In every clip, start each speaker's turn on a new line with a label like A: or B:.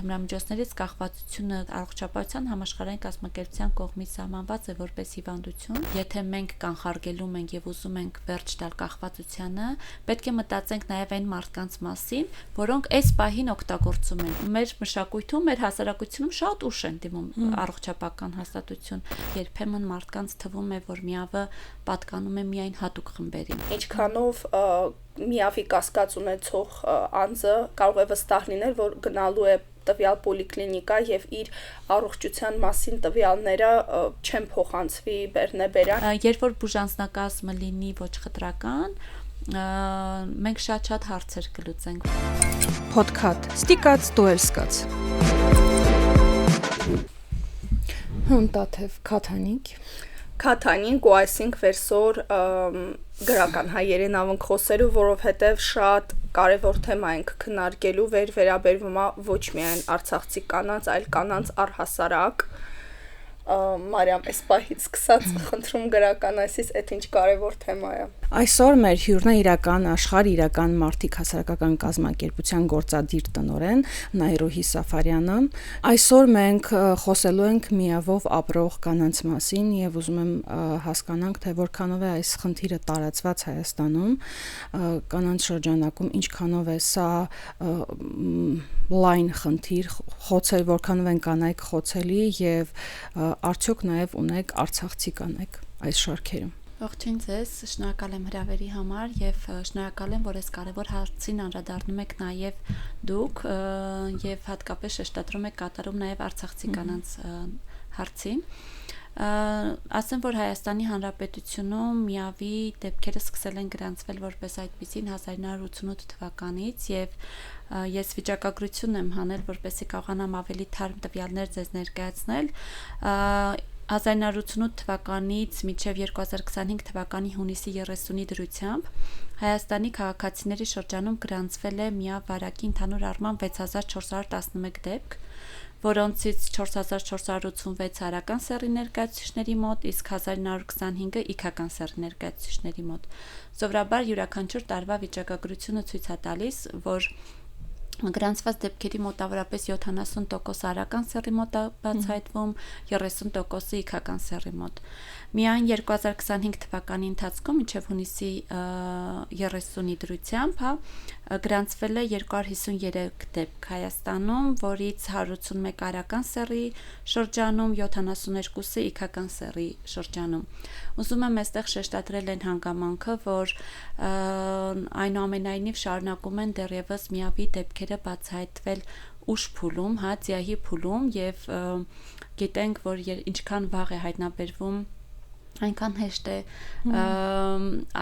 A: թմրամիջոցներից կախվածությունը առողջապահության համաշխարհային կազմակերպության կողմից սահմանված է որպես հիվանդություն։ Եթե մենք կանխարգելում ենք եւ ուզում ենք վերջ տալ կախվածությանը, պետք է մտածենք նաեւ այն մարդկանց մասին, որոնք այս պահին օգտագործում են։ Մեր մշակույթում, մեր հասարակությունում շատ ուշ են դիմում առողջապահական հաստատություն։ Երբեմն մարդկանց թվում է, որ միավը պատկանում է միայն հատուկ խմբերին։
B: Ինչքանով միավի կասկած ունեցող անձը կարող է վստահ լինել, որ գնալու է տվյալ պոլիկլինիկա եւ իր առողջության մասին տվյալները չեն փոխանցվի բերնեբերան։
A: Երբ որ բուժանձնակազմը լինի ոչ խտրական, մենք շատ հարցեր կլուծենք։
C: Podcast Ստիկած դուելսկաց։ Հունտաթև Քաթանիկ
B: Քաթանիկ ու այսինք վերսոր գրական հայերեն ավանք խոսելու, որովհետև շատ կարևոր թեմա ենք քննարկելու, վերաբերվում է ոչ միայն արցախցի կանանց, այլ կանանց առհասարակ։ Մարիամ, այս պահից սկսած խնդրում գրական այսից այդ ինչ կարևոր թեմա է։
C: Այսօր մեր հյուրն է իրական աշխարհ իրական մարդիկ հասարակական կազմակերպության գործադիր տնօրեն Նայրուհի Սաֆարյանը։ Այսօր մենք խոսելու ենք միավով ապրող կանանց մասին եւ ուզում եմ հասկանանք, թե որքանով է այս խնդիրը տարածված Հայաստանում, կանանց շրջանակում, ինչքանով է սա լայն խնդիր, խոցել, որքանով են կանայք խոցելի եւ արդյոք նաև ունեք արցախցի կանայք այս շարքերում։
A: Ողջույն ձեզ, շնորհակալ եմ հրավերի համար եւ շնորհակալ եմ, որ այս կարևոր հարցին անդրադառնում եք նաև դուք եւ հատկապես շեշտադրում եք կատարում նաև արցախցի կանանց հարցին։ Ասեմ, որ Հայաստանի Հանրապետությունում միավի դեպքերը սկսել են գրանցվել որպես այդպիսին 1988 թվականից եւ ես վիճակագրություն եմ հանել, որպեսզի կարողանամ ավելի թարմ տվյալներ ձեզ ներկայացնել։ 1988 թվականից մինչև 2025 թվականի հունիսի 30-ի դրությամբ Հայաստանի քաղաքացիների շրջանում գրանցվել է միավ վարակի ընդհանուր առմամբ 6411 դեպք, որոնցից 4486 հարական սեռի ներկայացուցիչների մոտ, իսկ 1925-ը իգական սեռի ներկայացուցիչների մոտ։ Սովորաբար յուրաքանչյուր տարվա վիճակագրությունը ցույց է տալիս, որ գրանցված դեպքերի մոտավորապես 70% արական սեռի մոտ է բացահայտվում, 30%-ը իգական սեռի մոտ։ Միայն 2025 թվականի ընթացքում մինչև հունիսի 30-ի դրությամբ գրանցվել է 253 դեպք Հայաստանում, որից 181 արական սեռի շրջանում, 72-ը իգական սեռի շրջանում։ Ուզում եմ այստեղ շեշտադրել այն հանգամանքը, որ այնուամենայնիվ շարունակում են դեռևս միավի դեպքերը բացահայտվել ուշ փուլում, ձիահի փուլում եւ գիտենք, որ ինչքան վաղ է հայտնաբերվում այնքան հեշտ է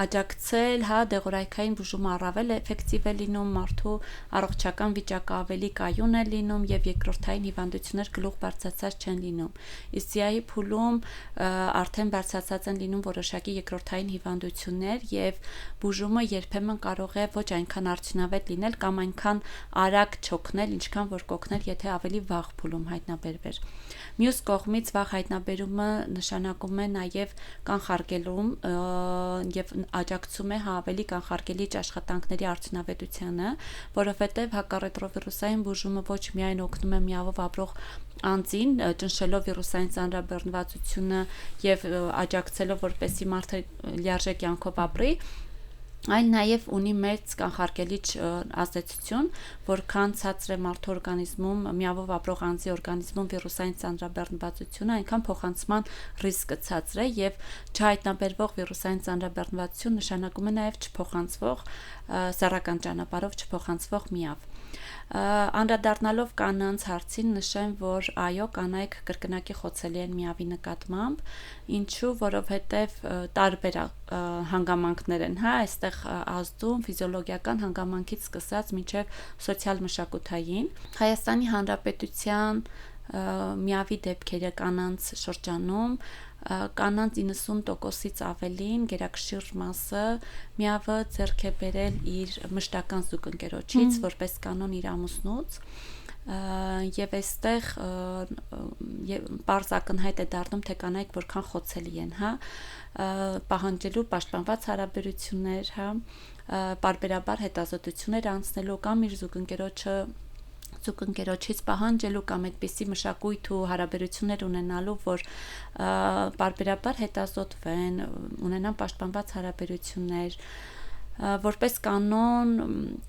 A: աջակցել, դեղորայքային բուժումը առավել էֆեկտիվ է լինում, մարդու առողջական վիճակը ավելի կայուն է լինում եւ երկրորդային հիվանդություններ գլուխ բարձրացած չեն լինում։ Իսկ ձիահի փուլում արդեն բարձրացած են լինում որոշակի երկրորդային հիվանդություններ եւ բուժումը երբեմն կարող է ոչ այնքան արդյունավետ լինել կամ այնքան արագ չօգնել, ինչքան որ կօգնել, եթե ավելի վաղ փուլում հայտնաբերվեր։ Մյուս կողմից վաղ հայտնաբերումը նշանակում է նաեւ կանխարգելում եւ աջակցում է ավելի կանխարգելիչ աշխատանքների արդյունավետությանը, որովհետեւ հակառետրովիրուսային բուժումը ոչ միայն օգնում է միավով ապրող անձին ճնշելով վիրուսային ծանրաբեռնվածությունը եւ աջակցելով որպեսզի մարդը լիարժեք կյանքով ապրի, այլ նաև ունի մեծ կանխարգելիչ ազդեցություն, որքան ցածր է մարդու օրգանիզմում միավով ապրող անձի օրգանիզմում վիրուսային ծանրաբեռնվածությունը, այնքան փոխանցման ռիսկը ցածր է եւ չհայտնաբերվող վիրուսային ծանրաբեռնվածություն նշանակում է նաև չփոխանցվող սեռական ճանապարհով չփոխանցվող միավ։ Անդրադառնալով կանանց հարցին նշեմ, որ այո, կանայք կրկնակի խոցելի են միավի նկատմամբ, ինչու, որովհետև տարբեր հանգամանքներ են, այստեղ ազդում ֆիզիոլոգիական հանգամանքից սկսած մինչև սոցիալ-մշակութային։ Հայաստանի Հանրապետության միավի դեպքերը կանանց շրջանում կանանց 90%-ից ավելին գերակշիռ մասը միավը ձեռք է բերել իր մշտական զուգընկերոջից, որպես կանոն իր ամուսնուց, եւ այստեղ պարզ ակնհայտ է դառնում, թե կանայք որքան խոցելի են, պահանջելու պաշտպանված հարաբերություններ, պարբերաբար հետազոտություններ անցնելու կամ իր զուգընկերոջը զուգ ընկերոջից պահանջելու կամ այդպիսի մշակույթ ու հարաբերություններ ունենալու, որ պարբերաբար հետազոտվեն, ունենան պաշտպանված հարաբերություններ, որպես կանոն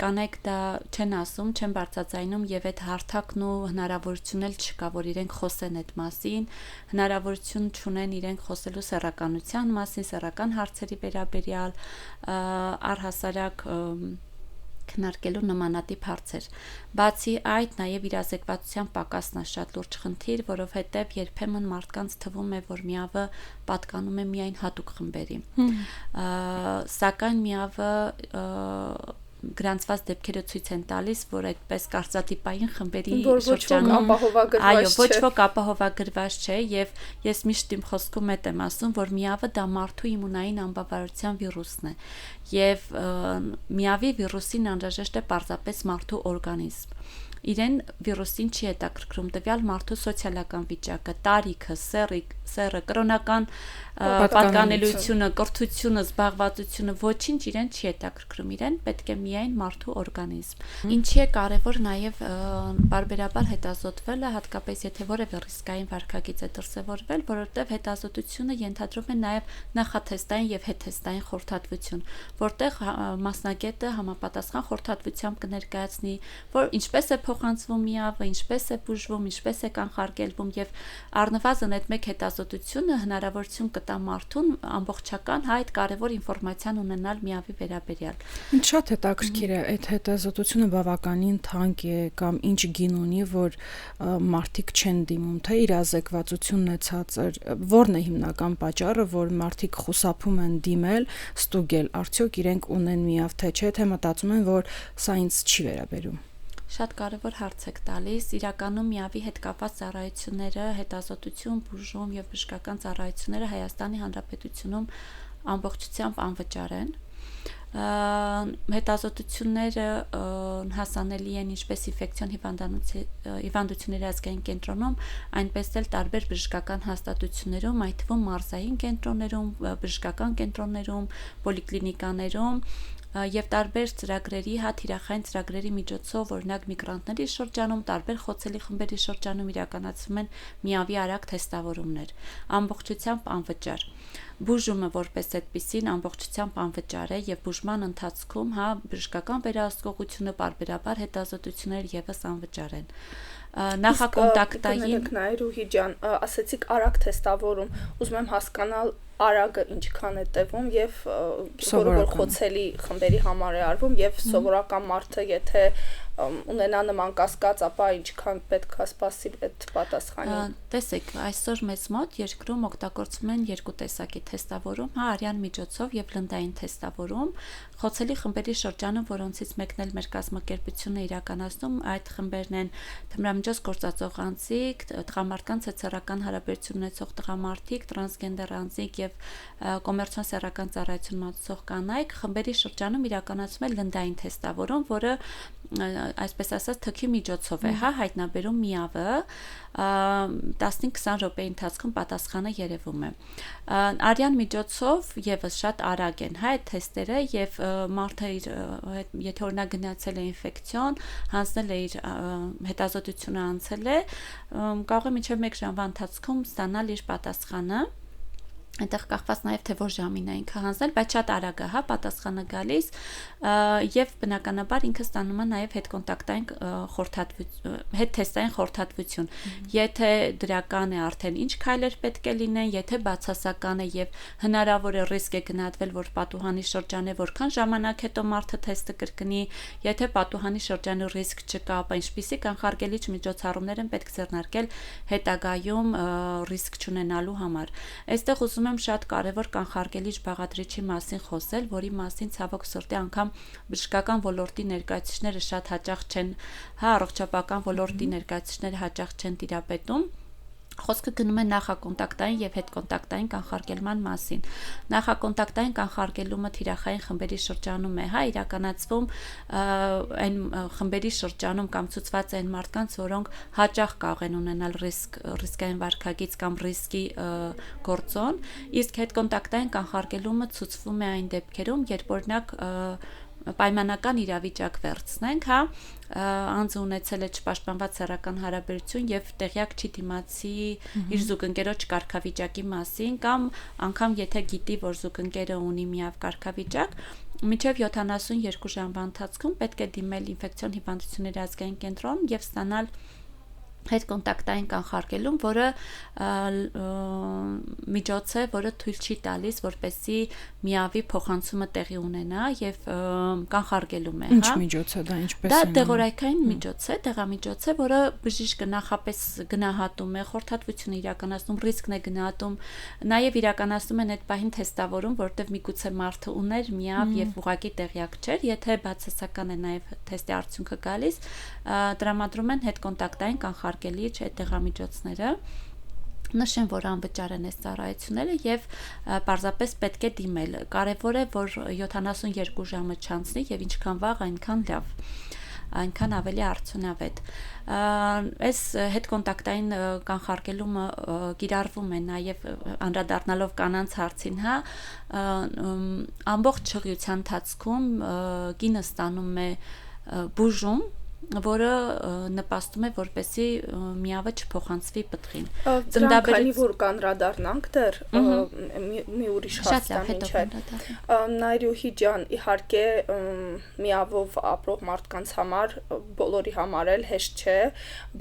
A: կանայք դա չեն ասում, չեն բարձրաձայնում եւ այդ հարթակն ու հնարավորությունն էլ չկա, որ իրենք խոսեն այդ մասին, հնարավորություն չունեն իրենք խոսելու սեռականության մասին, սեռական հարցերի վերաբերյալ, առհասարակ քննարկելու նմանատիպ հարցեր։ Բացի այդ, նաև իրազեկվածության պակասն է շատ լուրջ խնդիր, որովհետև երբեմն մարդկանց թվում է, որ միավը պատկանում է միայն հատուկ խմբերի։ Սակայն միավը գրանցված դեպքերը ցույց են տալիս, որ այդպես կարծրատիպային խմբերի շրջանում ոչ ոք ապահովագրված չէ, եւ ես միշտ իմ խոսքում եմ ասում, որ միավը դա մարդու իմունային անբավարարության վիրուսն է, եւ միավի վիրուսին անհրաժեշտ է պարզապես մարդու օրգանիզմ։ Իրեն վիրուսին չի հետաքրքրում տվյալ մարդու սոցիալական վիճակը, տարիքը, սեռը, կրոնական պատկանելությունը, կրթությունը, զբաղվածությունը, ոչինչ իրեն չի հետաքրքրում, իրեն պետք է միայն մարդու օրգանիզմ։ Ինչի է կարևոր նաև բարբերաբար հետազոտվելը, հատկապես եթե որևէ ռիսկային վարքագիծ է դրսևորվել, որովհետև հետազոտությունը ենթադրում է նաև նախաթեստային եւ հետթեստային խորհրդատվություն, որտեղ մասնագետը համապատասխան խորհրդատվությամբ կներկայացնի, որ ինչպես է փոխանցվում միավը, ինչպես է բուժվում, ինչպես է կանխարգելվում եւ առնվազն այդ մեկ հետազոտությունը հնարավորություն կտա մարդուն ամբողջական այդ կարևոր ինֆորմացիան ունենալ միավի վերաբերյալ։
C: Ինչ շատ հետաքրքիր է, այդ հետազոտությունը բավականին թանկ է կամ ինչ գին ունի, որ մարդիկ չեն դիմում, թե իրազեկվածությունն է ցածր, որն է հիմնական պատճառը, որ մարդիկ խուսափում են դիմել, ստուգել, արդյոք իրենք ունեն միավ թե չէ, թե մտածում են, որ սա ինձ չի վերաբերում։
A: Շատ կարևոր հարց եք տալիս, իրականում միավի հետ կապված ծառայությունները, հետազոտություն, բուժում եւ բժշկական ծառայությունները Հայաստանի Հանրապետությունում ամբողջությամբ անվճար են։ Հետազոտությունները հասանելի են ինչպես ինֆեկցիոն հիվանդությունների ազգային կենտրոնում, այնպես էլ տարբեր բժշկական հաստատություններում, այդ թվում մարզային կենտրոններում, բժշկական կենտրոններում, պոլիկլինիկաներում եւ տարբեր ծրագրերի, թիրախային ծրագրերի միջոցով, օրինակ միգրանտների շրջանում, տարբեր խոցելի խմբերի շրջանում իրականացվում են միավի արագ թեստավորումներ, ամբողջությամբ անվճար։ Բուժումը որպես այդպիսին ամբողջությամբ անվճար է եւ բուժման ընթացքում, բժշկական վերահսկողությունը, պարբերաբար հետազոտություններ եւս անվճար են։ Նախակոնտակտային
B: Ռուհի ջան, ասեցիք արագ թեստավորում, ուզում եմ հասկանալ արագը ինչքան է տևում եւ որը խոցելի խմբերի համար է արվում եւ սովորական մարդը եթե ունենա նման կասկած, ապա ինչքան պետք է սպասի այդ պատասխանին։
A: Տեսեք, այսօր մեզ մոտ երկրում օգտագործվում են երկու տեսակի թեստավորում, արյան միջոցով եւ լնդային թեստավորում։ Խոցելի խմբերի շրջանում, որոնցից մեկն էլ մեր կազմակերպությունը իրականացնում, այդ խմբերն են թմրամիջոց գործածող անձիկ, տղամարդկանց սեռական հարաբերություն ունեցող տղամարդիկ, տրանսգենդեր անձիկ եւ կոմերցիոն սեռական ծառայություն մատուցող կանայք, խմբերի շրջանում իրականացվում է լնդային թեստավորում, որը այսպես ասած թքի միջոցով է, հայտնաբերում միավը 15-20 րոպեի ընթացքում պատասխանը երևում է։ Արյան միջոցով եւս շատ արագ են այդ թեստերը եւ մարդը եթե օրինակ գնացել է ինֆեկցիոն, հանձնել է իր հետազոտությունը անցել է, կարող է մինչեւ 1 ժամվա ընթացքում ստանալ իր պատասխանը։ Այնտեղ կախված նաև թե որ ժամին է ինքը հանձնել, բայց շատ արագ է, պատասխանը գալիս եւ բնականաբար ինքը ստանում է նաև հետկոնտակտային հետթեստային խորհրդատվություն։ Եթե դրական է արդեն ինչ քայլեր պետք է լինեն, եթե բացասական է եւ հնարավոր է ռիսկ է գնահատվել, որ պատուհանի շրջան է, որքան ժամանակ հետո մարդը թեստը կրկնի, եթե պատուհանի շրջանի ռիսկ չկա, ապա ինչպիսի կանխարգելիչ միջոցառումներ են պետք ձեռնարկել հետագայում ռիսկ չունենալու համար։ Այստեղ ուզում եմ շատ կարևոր կանխարգելիչ բաղադրիչի մասին խոսել, որի մասին ցավոք սրտի անգամ բժշկական ոլորտի ներկայացուցիչները շատ հաճախ չեն, առողջապահական ոլորտի ներկայացուցիչները հաճախ չեն տիրապետում։ Խոսքը գնում է նախակոնտակտային եւ հետկոնտակտային կանխարգելման մասին։ Նախակոնտակտային կանխարգելումը թիրախային խմբերի շրջանում է, իրականացվում այն խմբերի շրջանում կամ ցուցված են մարդկանց, որոնք հաճախ կարող են ունենալ ռիսկային վարքագիծ կամ ռիսկի գործոն, իսկ հետկոնտակտային կանխարգելումը ցուցվում է այն դեպքերում, երբ օրինակ պայմանական իրավիճակ վերցնենք, հա, անձը ունեցել է չպաշտպանված սեռական հարաբերություն եւ տեղյակ չի դիմացի իր զուգընկերոջ կարգավիճակի մասին կամ անգամ եթե գիտի, որ զուգընկերը ունի միավ կարգավիճակ, մինչև 72 ժամվա ընթացքում պետք է դիմել ինֆեկցիոն հիվանդությունների ազգային կենտրոն եւ ստանալ հետկոնտակտային կանխարգելում, որը միջոց է, որը թույլ չի տալիս, որպեսզի միավի փոխանցումը տեղի ունենա եւ կանխարգելում է, հա։
C: Ինչ միջոց է դա, ինչպես
A: դա դեղորայքային միջոց է, դեղամիջոց է, որը բժիշկը նախապես գնահատում է, խորհրդատվություն իրականացնում, ռիսկն է գնահատում, նաեւ իրականացնում են այդ պահին թեստավորում, որտեղ միգուցե մարդը ուներ միավ եւ ուղղակի տեղյակ չէր, եթե բացասական է նաեւ թեստի արդյունքը գալիս, տրամադրում են հետկոնտակտային կանխարգելիչ այդ դեղամիջոցները, նշեն, որ անվճար են այս ծառայությունները եւ պարզապես պետք է դիմել։ Կարևոր է, որ 72 ժամը չանցնի եւ ինչքան վաղ, այնքան լավ, այնքան ավելի արդյունավետ։ Այս հետկոնտակտային կանխարգելումը կիրառվում է նաեւ անդրադառնալով կանանց հարցին, հա, ամբողջ շղիության ընթացքում կինը ստանում է բուժում, որը նպաստում է, որպեսզի միավը չփոխանցվի պտղին։
B: Ծննդաբերի որ կանրադառնանք դեռ մի ուրիշ հարցան ինչ է։ Նայրուհի ջան, իհարկե միավով ապրող մարդկանց համար բոլորի համար էլ հեշտ չէ,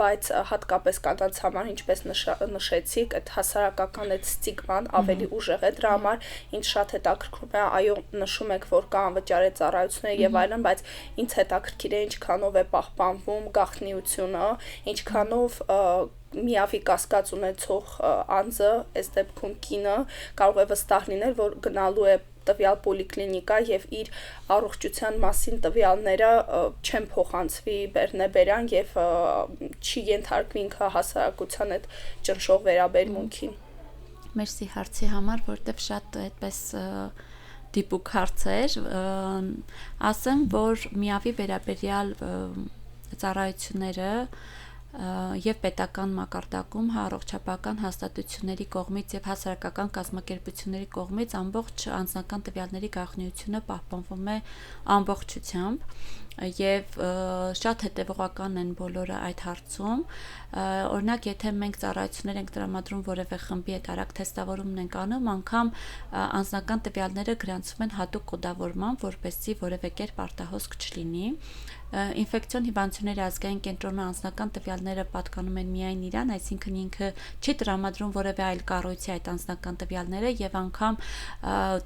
B: բայց հատկապես կանանց համար, ինչպես նշեցիք, այդ հասարակական այդ ստիգման ավելի ուժեղ է դրա համար, ինձ շատ հետաքրքրում է, այո, նշում եք, որ կա անվճար ծառայություններ եւ այլն, բայց ինձ հետաքրքիր է ինչքանով է պահպանվում գաղտնիությունը, ինչքանով միավի կասկած ունեցող անձը, այս դեպքում կինը, կարող է վստահ լինել, որ գնալու է տվյալ պոլիկլինիկա եւ իր առողջության մասին տվյալները չեն փոխանցվի բեռնեբերան եւ չի ենթարկվի ինքը հասարակության այդ ճնշող վերաբերմունքին։
A: Մերսի հարցի համար, որտեվ շատ այդպես դիպուկ հարցեր, ասեմ, որ միավի վերաբերյալ ծառայությունները եւ պետական մակարդակում առողջապահական հաստատությունների կողմից եւ հասարակական կազմակերպությունների կողմից ամբողջ անձնական տվյալների գաղտնիությունը պահպանվում է ամբողջությամբ եւ շատ հետեւողական են բոլորը այդ հարցում։ Օրինակ, եթե մենք ծառայություններ ենք տրամադրում որևէ խմբի հետ արագ թեստավորումն ենք անում, անգամ անձնական տվյալները գրանցվում են հատուկ կոդավորման, որպեսզի որևէ կերպ արտահոսք չլինի։ Ինֆեկցիոն հիվանդությունների ազգային կենտրոնը անձնական տվյալները պատկանում են միայն իրան, այսինքն ինքը չի տրամադրում որևէ այլ կառույցի այդ անձնական տվյալները եւ անգամ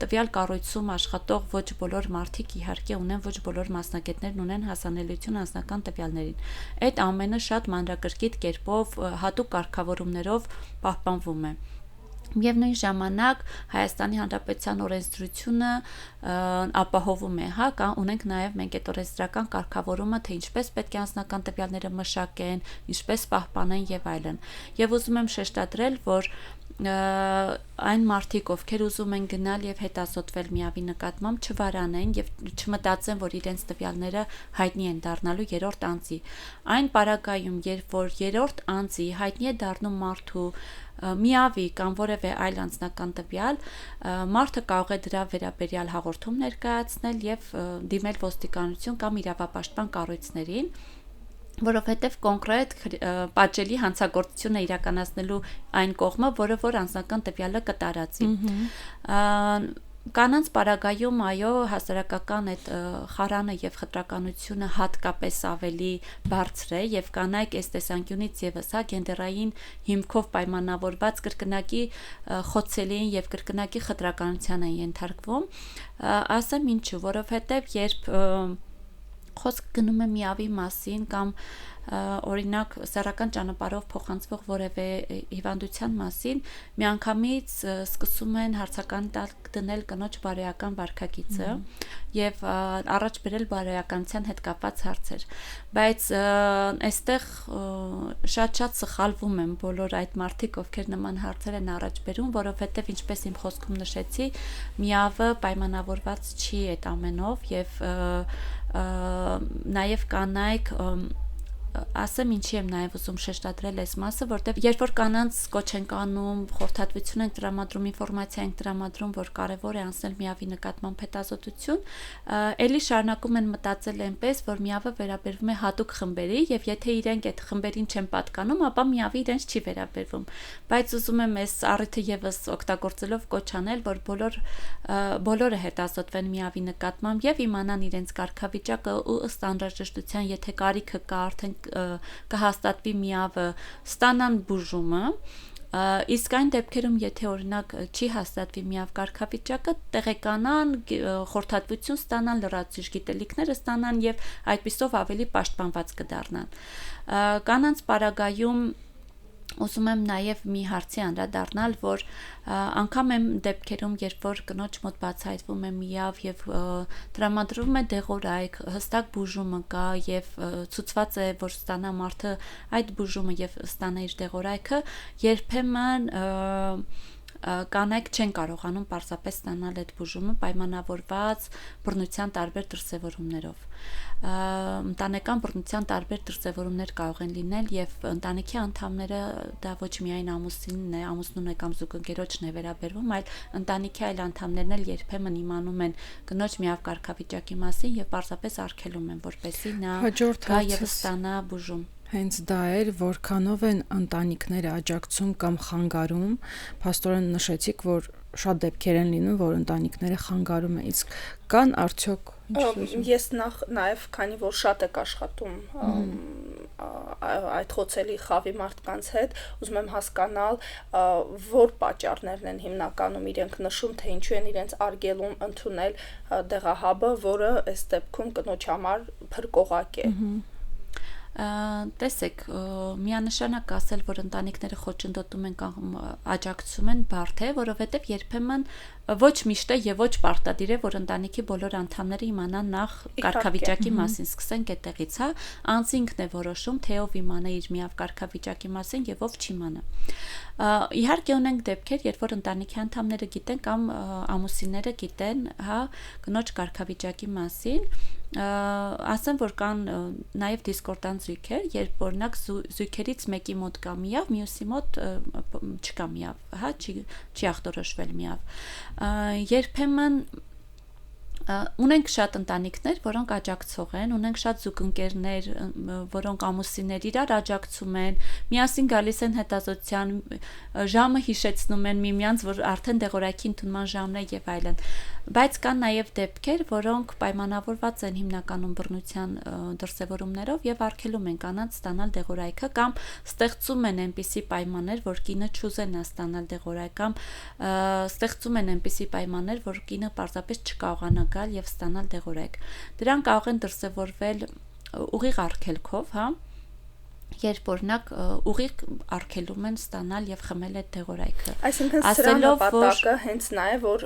A: տվյալ կառույցում աշխատող ոչ բոլոր մարդիկ իհարկե ունեն, ոչ բոլոր մասնագետներն ունեն հասանելիություն անձնական տվյալներին։ Այդ ամենը շատ մանրակրկիտ կերպով հատուկ կարգավորումներով պահպանվում է։ Միևնույն ժամանակ Հայաստանի Հանրապետության օրենսդրությունը ապահովում է, հա, կա ունենք նաև մենք այդ օրենսդրական կարգավորումը, թե ինչպես պետք է անձնական տվյալները մշակեն, ինչպես պահպանեն եւ այլն։ Եվ ուզում եմ շեշտադրել, որ այն մարդիկ, ովքեր ուզում են գնալ եւ հետազոտվել միավի նկատմամբ, չվարանեն եւ չմտածեն, որ իրենց տվյալները հայտնի են դառնալու երրորդ անձի։ Այն պարագայում, երբ որ երրորդ անձի հայտնի է դառնում մարդու միավի կամ որևէ այլ անձնական տվյալ, մարդը կարող է դրա վերաբերյալ հաղորդում ներկայացնել եւ դիմել ոստիկանություն կամ իրավապաշտպան կառույցներին, որովհետև կոնկրետ պատժելի հանցագործություն է իրականացնելու այն կողմը, որը որ անձնական տվյալը կտարածի։ Կանանց պարագայում, այո, հասարակական այդ խարանը եւ խտրականությունը հատկապես ավելի բարձր է եւ կանայք այս տեսանկյունից եւս հա գենդերային հիմքով պայմանավորված կրկնակի խոցելին եւ կրկնակի խտրականության են ենթարկվում, ասեմ ինչու, որովհետեւ երբ խոսք գնում է միավի մասին կամ օրինակ սեռական ճանապարհով փոխանցվող որևէ հիվանդության մասին, միանգամից սկսում են հարցական տակ դնել կնոջ բարոյական վարքագիծը եւ առաջ բերել բարոյականության հետ կապված հարցեր, բայց այստեղ շատ սխալվում են բոլոր այդ մարդիկ, ովքեր նման հարցեր են առաջ բերում, որովհետեւ ինչպես իմ խոսքում նշեցի, միավը պայմանավորված չի այդ ամենով եւ նաև կանայք ասեմ ինչի եմ նաև ուզում շեշտադրել այս մասը, որտեղ երբ որ կանանց կոչ ենք անում, խորհրդատվություն ենք տրամադրում, ինֆորմացիա ենք տրամադրում, որ կարևոր է անցնել միավի նկատմամբ հետազոտություն, ելի շարունակում են մտածել այնպես, որ միավը վերաբերվում է հատուկ խմբերի, եւ եթե իրենք այդ խմբերին չեն պատկանում, ապա միավը իրենց չի վերաբերվում։ Բայց ուզում եմ այս առիթը եւս օգտագործելով կոչ անել, որ բոլորը հետազոտվեն միավի նկատմամբ եւ իմանան իրենց կարգավիճակը ու ըստ անհրաժեշտության, եթե կարիքը կա, արդեն կհաստատվի միավը, ստանան բուժումը, իսկ այն դեպքերում, եթե օրինակ չի հաստատվի միավ կարգավիճակը, տեղեկանան, խորհրդատվություն ստանան, լրացուցիչ գիտելիքներ ստանան եւ այդպիսով ավելի պաշտպանված կդառնան։ Կանանց պարագայում ուզում եմ նաև մի հարցի անդրադառնալ, որ անգամ եմ դեպքերում, երբ որ կնոջ մոտ բացահայտվում է միավ եւ տրամադրվում է դեղորայք, հստակ բուժումը կա եւ ցույցված է, որ ստանա մարդը այդ բուժումը եւ ստանա իր դեղորայքը, երբեմն կանայք չեն կարողանում պարզապես ստանալ այդ բուժումը պայմանավորված բռնության տարբեր դրսևորումներով։ Ընտանեկան բռնության տարբեր դրսևորումներ կարող են լինել եւ ընտանիքի անդամները դա ոչ միայն ամուսինն է, ամուսնուն է կամ զուգընկերոջն է վերաբերվում, այլ ընտանիքի այլ անդամներն էլ երբեմն իմանում են կնոջ միավ կարգավիճակի մասին եւ պարզապես արգելում են, որպեսզի նա գա եւ ստանա բուժում։
C: Հենց դա էր, որքանով են ընտանիքները աջակցում կամ խանգարում, փաստորեն նշեցիք, որ շատ դեպքեր են լինում, որ ընտանիքները խանգարում են, իսկ կան արդյոք
B: ես նաև քանի որ շատ եք աշխատում այդ խոցելի խավի մարդկանց հետ, ուզում եմ հասկանալ, որ պատճառներն են հիմնականում իրենք նշում, թե ինչու են իրենց արգելում ընդունել դեղահաբը, որը այս դեպքում կնոջ համար փրկողակ է։
A: Տեսեք, միանշանակ ասել, որ ընտանիքները խոչընդոտում են կամ աջակցում են, բարդ է, որովհետև երբեմն ոչ միշտ է եւ ոչ պարտադիր է, որ ընտանիքի բոլոր անդամները իմանան նախ կարգավիճակի մասին, սկսենք այդտեղից, հա, անձինքն է որոշում, թե ով իմանա իր միավ կարգավիճակի մասին եւ ով չիմանա։ Իհարկե ունենք դեպքեր, երբ որ ընտանիքի անդամները գիտեն կամ ամուսինները գիտեն, հա, կնոջ կարգավիճակի մասին, ասեմ, որ կան նաև դիսկորդանտ զույգեր, երբ օրինակ զույգերից մեկի մոտ կա միավ, մյուսի մոտ չկա միավ, հա, չի ախտորոշվել միավ։ Երբեմն ունենք շատ ընտանիքներ, որոնք աջակցող են, ունենք շատ զուգընկերներ, որոնք ամուսիններ իրար աջակցում են, միասին գալիս են հետազոտության, ժամը հիշեցնում են միմյանց, որ արդեն դեղորայքի ընդունման ժամն է եւ այլն։ Բայց կան նաև դեպքեր, որոնք պայմանավորված են հիմնականում բռնության դրսևորումներով եւ արգելում են կանանց ստանալ դեղորայքը կամ ստեղծում են այնպիսի պայմաններ, որ կինը չուզենա ստանալ դեղորայք կամ ստեղծում են այնպիսի պայմաններ, որ կինը պարզապես չկարողանա գալ եւ ստանալ դեղորայք։ Դրանք կարող են դրսևորվել ուղիղ արգելքով, հա, երբ օրինակ ուղիղ արգելում են ստանալ եւ խմել այդ դեղորայքը։
B: Այսինքն սրա նպատակը հենց նա է, որ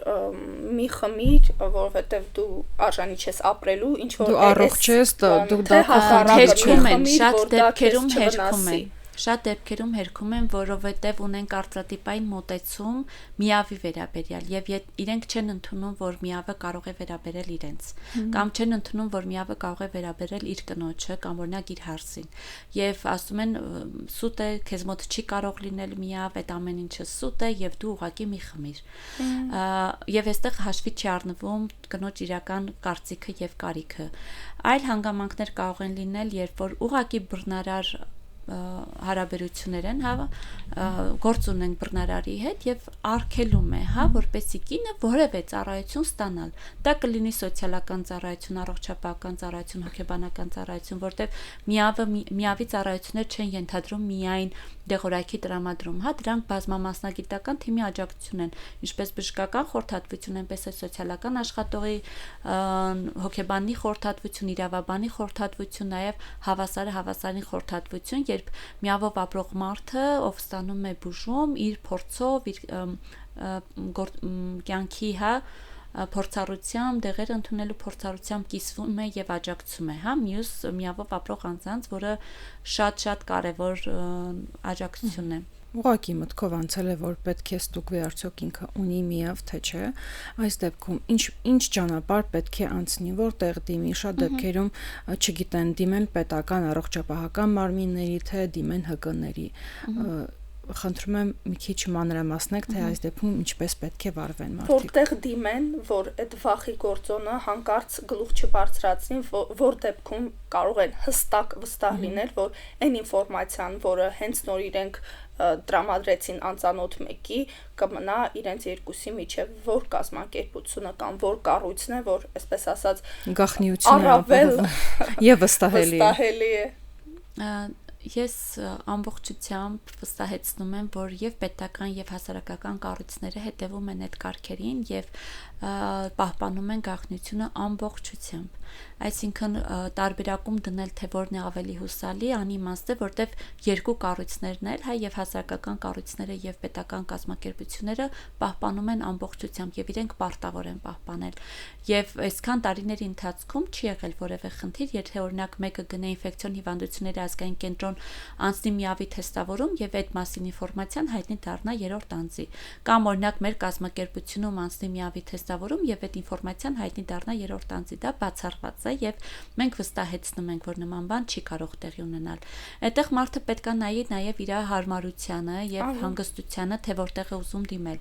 B: մի խմիր, որովհետեւ դու արժանի չես ապրելու, ինչ որ
C: դու առողջ ես, դու դա
A: հերքում են, շատ դեպքերում հերքում են։ Շատ դեպքերում հերքում են, որովհետև ունեն կարծրատիպային մոտեցում միավի վերաբերյալ եւ իրենք չեն ընդունում, որ միավը կարող է վերաբերել իրենց կամ չեն ընդունում, որ միավը կարող է վերաբերել իր կնոջը կամ օրինակ իր հարսին եւ ասում են սուտ է, քեզ մոտ չի կարող լինել միավ, այդ ամեն ինչը սուտ է եւ դու ուղակի մի խմիր։ Եվ այստեղ հաշվի չի առնվում կնոջ իրական կարծիքը եւ կարիքը։ Այլ հանգամանքներ կարող են լինել, երբ որ ուղակի բռնարար հարաբերություններ են, հա, գործ ունենք բռնարարի հետ եւ արգելում է, հա, որպեսզի կինը որևէ ծառայություն ստանալ։ Դա կլինի սոցիալական ծառայություն, առողջապահական ծառայություն, հոգեբանական ծառայություն, որտեղ միավի ծառայություններ չեն ենթադրում միայն դեղորայքի տրամադրում, հա, դրանք բազմամասնագիտական թիմի աջակցություն են, ինչպես բժշկական խորհրդատվություն, այնպես էլ սոցիալական աշխատողի, հոգեբանի խորհրդատվություն, իրավաբանի խորհրդատվություն, նաեւ հավասարի խորհրդատվություն, երբ միավով ապրող մարդը, ով ստանում է բուժում, իր փորձով, իր կյանքի, հա, փորձառությամբ, դեղեր ընդունելու փորձառությամբ կիսվում է եւ աջակցում է, հա, մյուս միավով ապրող անձանց, որը շատ կարեւոր աջակցություն է։
C: ուղղակի մտքով անցել է, որ պետք է ստուգվի արդյոք ինքը ունի միավ թե չէ, այս դեպքում ինչ ճանապարհ պետք է անցնի, որտեղ դիմի, շատ դեպքերում չգիտեն դիմեն պետական առողջապահական մարմինների, թե դիմեն ՀԿ-ների։ Խնդրում եմ մի քիչ մանրամասնեք, թե այս դեպքում ինչպես պետք է վարվեն մարդիկ։
B: Որտեղ դիմեն, որ այդ վախի գործոնը հանկարծ գլուխ չբարձրացնի, որ դեպքում կարող են հստակ վստահ լինել, որ այն ինֆորմացիան, որը հենց նոր իրենք տրամադրեցին անծանոթ մեկի, կմնա իրենց երկուսի միջև, որ կազմակերպությունը կամ որ կառույցն է, որ այսպես ասած
C: գաղտնիությունը
B: առավել
C: եւ վստահելի
B: է։
A: Ես ամբողջությամբ վստահեցնում եմ, որ եւ պետական եւ հասարակական կառույցները հետևում են այդ կարգերին եւ պահպանում են գաղտնիությունը ամբողջությամբ։ Այսինքն տարբերակում դնել թե որն է ավելի հուսալի, անիմաստ է, որտեվ երկու կառույցներն էլ, հայ եւ հասարակական կառույցները եւ պետական կազմակերպությունները պահպանում են ամբողջությամբ եւ իրենք պարտավոր են պահպանել։ Եվ այսքան տարիների ընթացքում չի եղել որևէ խնդիր, եթե օրինակ մեկը գնե ինֆեկցիոն հիվանդությունների ազգային կենտրոն անցնի միավի թեստավորում եւ այդ մասին ինֆորմացիան հայտնի դառնա երրորդ անձի, կամ օրինակ մեր կազմակերպությունում անցնի միավի թեստավորում եւ այդ ինֆորմացիան հայտնի դառնա երրորդ անձի, դա բացառված է եւ մենք վստահեցնում ենք, որ նման բան չի կարող տեղի ունենալ։ Այդտեղ մարդը պետք է նայի նաեւ իր հարմարությանը եւ հանգստությանը, թե որտեղ է ուզում դիմել։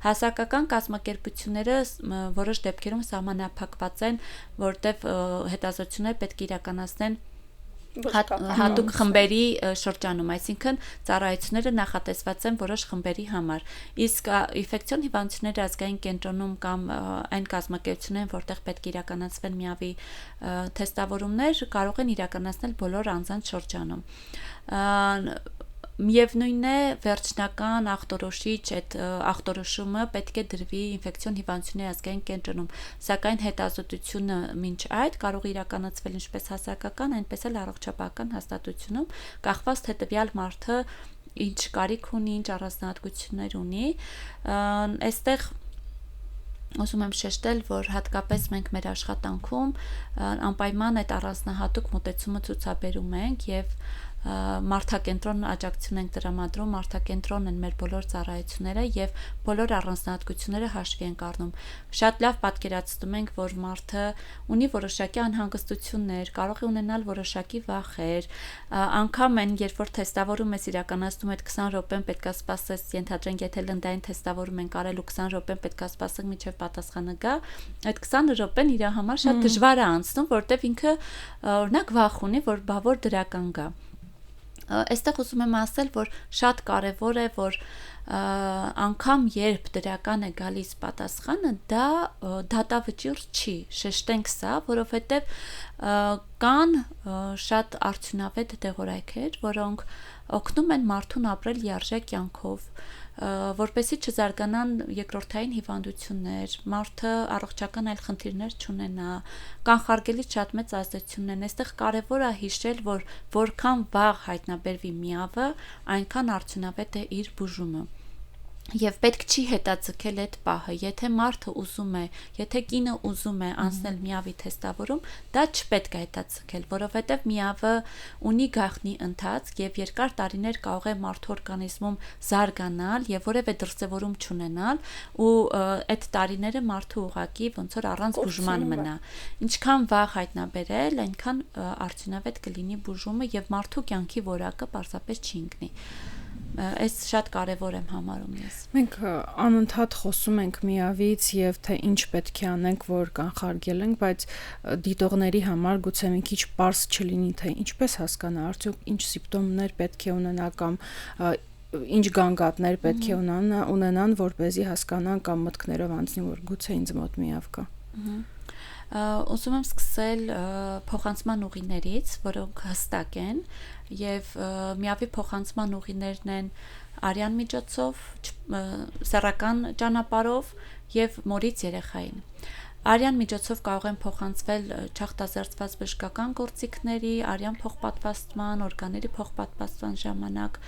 A: Հասարակական կազմակերպությունները որոշ դեպքերում սահմանափակված են, որտեղ հետազոտություններ պետք է իրականացնեն հատուկ խմբերի շրջանում, այսինքն ծառայությունները նախատեսված են որոշ խմբերի համար։ Իսկ ինֆեկցիոն հիվանդությունների ազգային կենտրոնում կամ այն կազմակերպություններն, որտեղ պետք է իրականացվեն միավի թեստավորումներ, կարող են իրականացնել բոլոր անձանց շրջանում։ Միևնույն է, վերջնական ախտորոշիչ այդ ախտորոշումը պետք է դրվի ինֆեկցիոն հիվանդությունների ազգային կենտրոնում, սակայն հետազոտությունը մինչ այդ կարող է իրականացվել ինչպես հասարակական, այնպես էլ առողջապահական հաստատությունում, կախված թե տվյալ մարդը ինչ կարիք ունի, ինչ առանձնահատկություններ ունի։ Այստեղ ուզում եմ շեշտել, որ հատկապես մենք մեր աշխատանքում անպայման այդ առանձնահատուկ մոտեցումը ցուցաբերում ենք եւ մարդակենտրոն աջակցություն ենք տրամադրում, մարդակենտրոնն են մեր բոլոր ծառայությունները եւ բոլոր առանձնահատկությունները հաշվի ենք առնում։ Շատ լավ պատկերացնում ենք, որ մարդը ունի որոշակի անհանգստություններ, կարող է ունենալ որոշակի վախեր, անգամ այն երբ որ թեստավորում ես իրականացնում այդ 20 րոպեն պետքա սպասես, ենթադրենք եթե լնդային թեստավորում ենք արել ու 20 րոպեն պետքա սպասենք մինչև պատասխանը գա, այդ 20 րոպեն իր համար շատ դժվար է անցնում, որտեվ ինքը օրինակ վախ ունի, որ բավոր դրական գա։ Այստեղ ուզում եմ ասել, որ շատ կարևոր է, որ անգամ երբ դրական է գալիս պատասխանը, դա դատավճիռ չի, շեշտենք սա, որովհետև կան շատ արդյունավետ դեղորայքեր, որոնք օգնում են մարդուն ապրել լիարժեք կյանքով, որպեսզի չզարգանան երկրորդային հիվանդություններ, մարդը առողջական այլ խնդիրներ չունենա, կանխարգելիչ շատ մեծ ազդեցություն ունեն։ Այստեղ կարևոր է հիշել, որ որքան վաղ հայտնաբերվի միավը, այնքան արդյունավետ է իր բուժումը։ Եվ պետք չի հետաձգել այդ պահը, եթե մարդը ուզում է, եթե կինը ուզում է անցնել միավի թեստավորում, դա չպետք է հետաձգել, որովհետև միավը ունի գաղտնի ընթացք եւ երկար տարիներ կարող է մարդու օրգանիզմում զարգանալ եւ որևէ դրսևորում չունենալ ու այդ տարիները մարդու ուղակի ոնց որ առանց բուժման մնա։ Ինչքան վաղ հայտնաբերել, այնքան արդյունավետ կլինի բուժումը եւ մարդու կյանքի որակը պարզապես չի ընկնի։ Այս շատ կարևոր եմ համարում ես։
C: Մենք անընդհատ խոսում ենք միավից եւ թե ինչ պետք է անենք, որ կանխարգելենք, բայց դիտողների համար գուցե մի քիչ պարզ չլինի, թե ինչպես հասկանա, արդյոք ինչ սիմպտոմներ պետք է ունենա կամ ինչ գանգատներ պետք է ունենան, որպեսզի հասկանան կամ մտքներով անցնի, որ գուցե ինձ մոտ միավ կա։
A: Ուզում եմ սկսել փոխանցման ուղիներից, որոնք հստակ են եւ միավի փոխանցման ուղիներն են արյան միջոցով, սեռական ճանապարհով եւ մորից երեխային։ Արյան միջոցով կարող են փոխանցվել չախտազերծված բժշկական գործիքների, արյան փոխպատվաստման, օրգանների փոխպատվաստման ժամանակ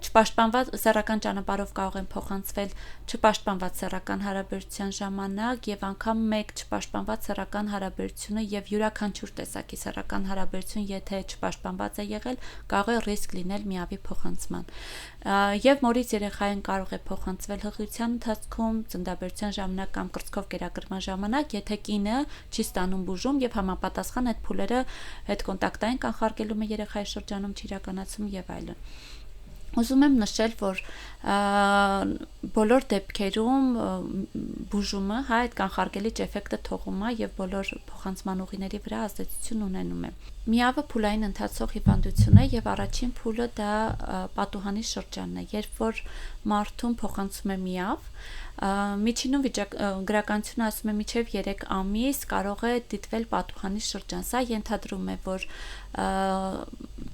A: չպաշտպանված սեռական ճանապարհով կարող են փոխանցվել չպաշտպանված սեռական հարաբերության ժամանակ եւ անգամ մեկ չպաշտպանված սեռական հարաբերությունը եւ յուրաքանչյուր տեսակի սեռական հարաբերություն, եթե չպաշտպանված է եղել, կարող է ռիսկ լինել միավի փոխանցման։ Եվ մորից երեխային կարող է փոխանցվել հղիության ընթացքում, ծննդաբերության ժամանակ կամ կրծքով կերակրման ժամանակ, եթե կինը չի ստանում բուժում եւ համապատասխան այդ փուլերը հետ կոնտակտային կանխարգելումը երեխայի շրջանում չիրականացում եւ այլն։ Ուզում եմ նշել, որ բոլոր դեպքերում բուժումը այդ կանխարգելիչ էֆեկտը թողում է եւ բոլոր փոխանցման ուղիների վրա ազդեցություն ունենում է։ Միավը փուլային ընթացող հիվանդություն է եւ առաջին փուլը դա պատուհանի շրջանն է, երբ որ մարդուն փոխանցում է միավ, միջինում գրականությունը ասում է մինչև 3 ամիս կարող է դիտվել պատուհանի շրջան։ Սա ենթադրում է, որ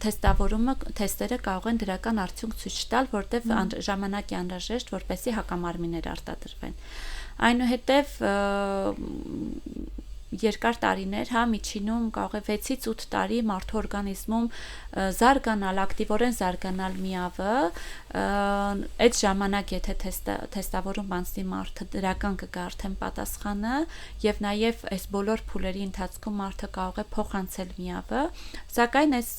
A: թեստերը կարող են դրական արդյունք ցույց տալ, որտեղ ժամանակ է անհրաժեշտ, որպեսզի հակամարմիններ արտադրվեն։ Այնուհետև երկար տարիներ, միջինում կարող է 6-ից 8 տարի մարդու օրգանիզմում զարգանալ, ակտիվորեն զարգանալ միավը, այդ ժամանակ եթե թեստավորում անցնի մարդը դրական կգա արդեն պատասխանը եւ նաեւ այս բոլոր փուլերի ընթացքում մարդը կարող է փոխանցել միավը, սակայն այս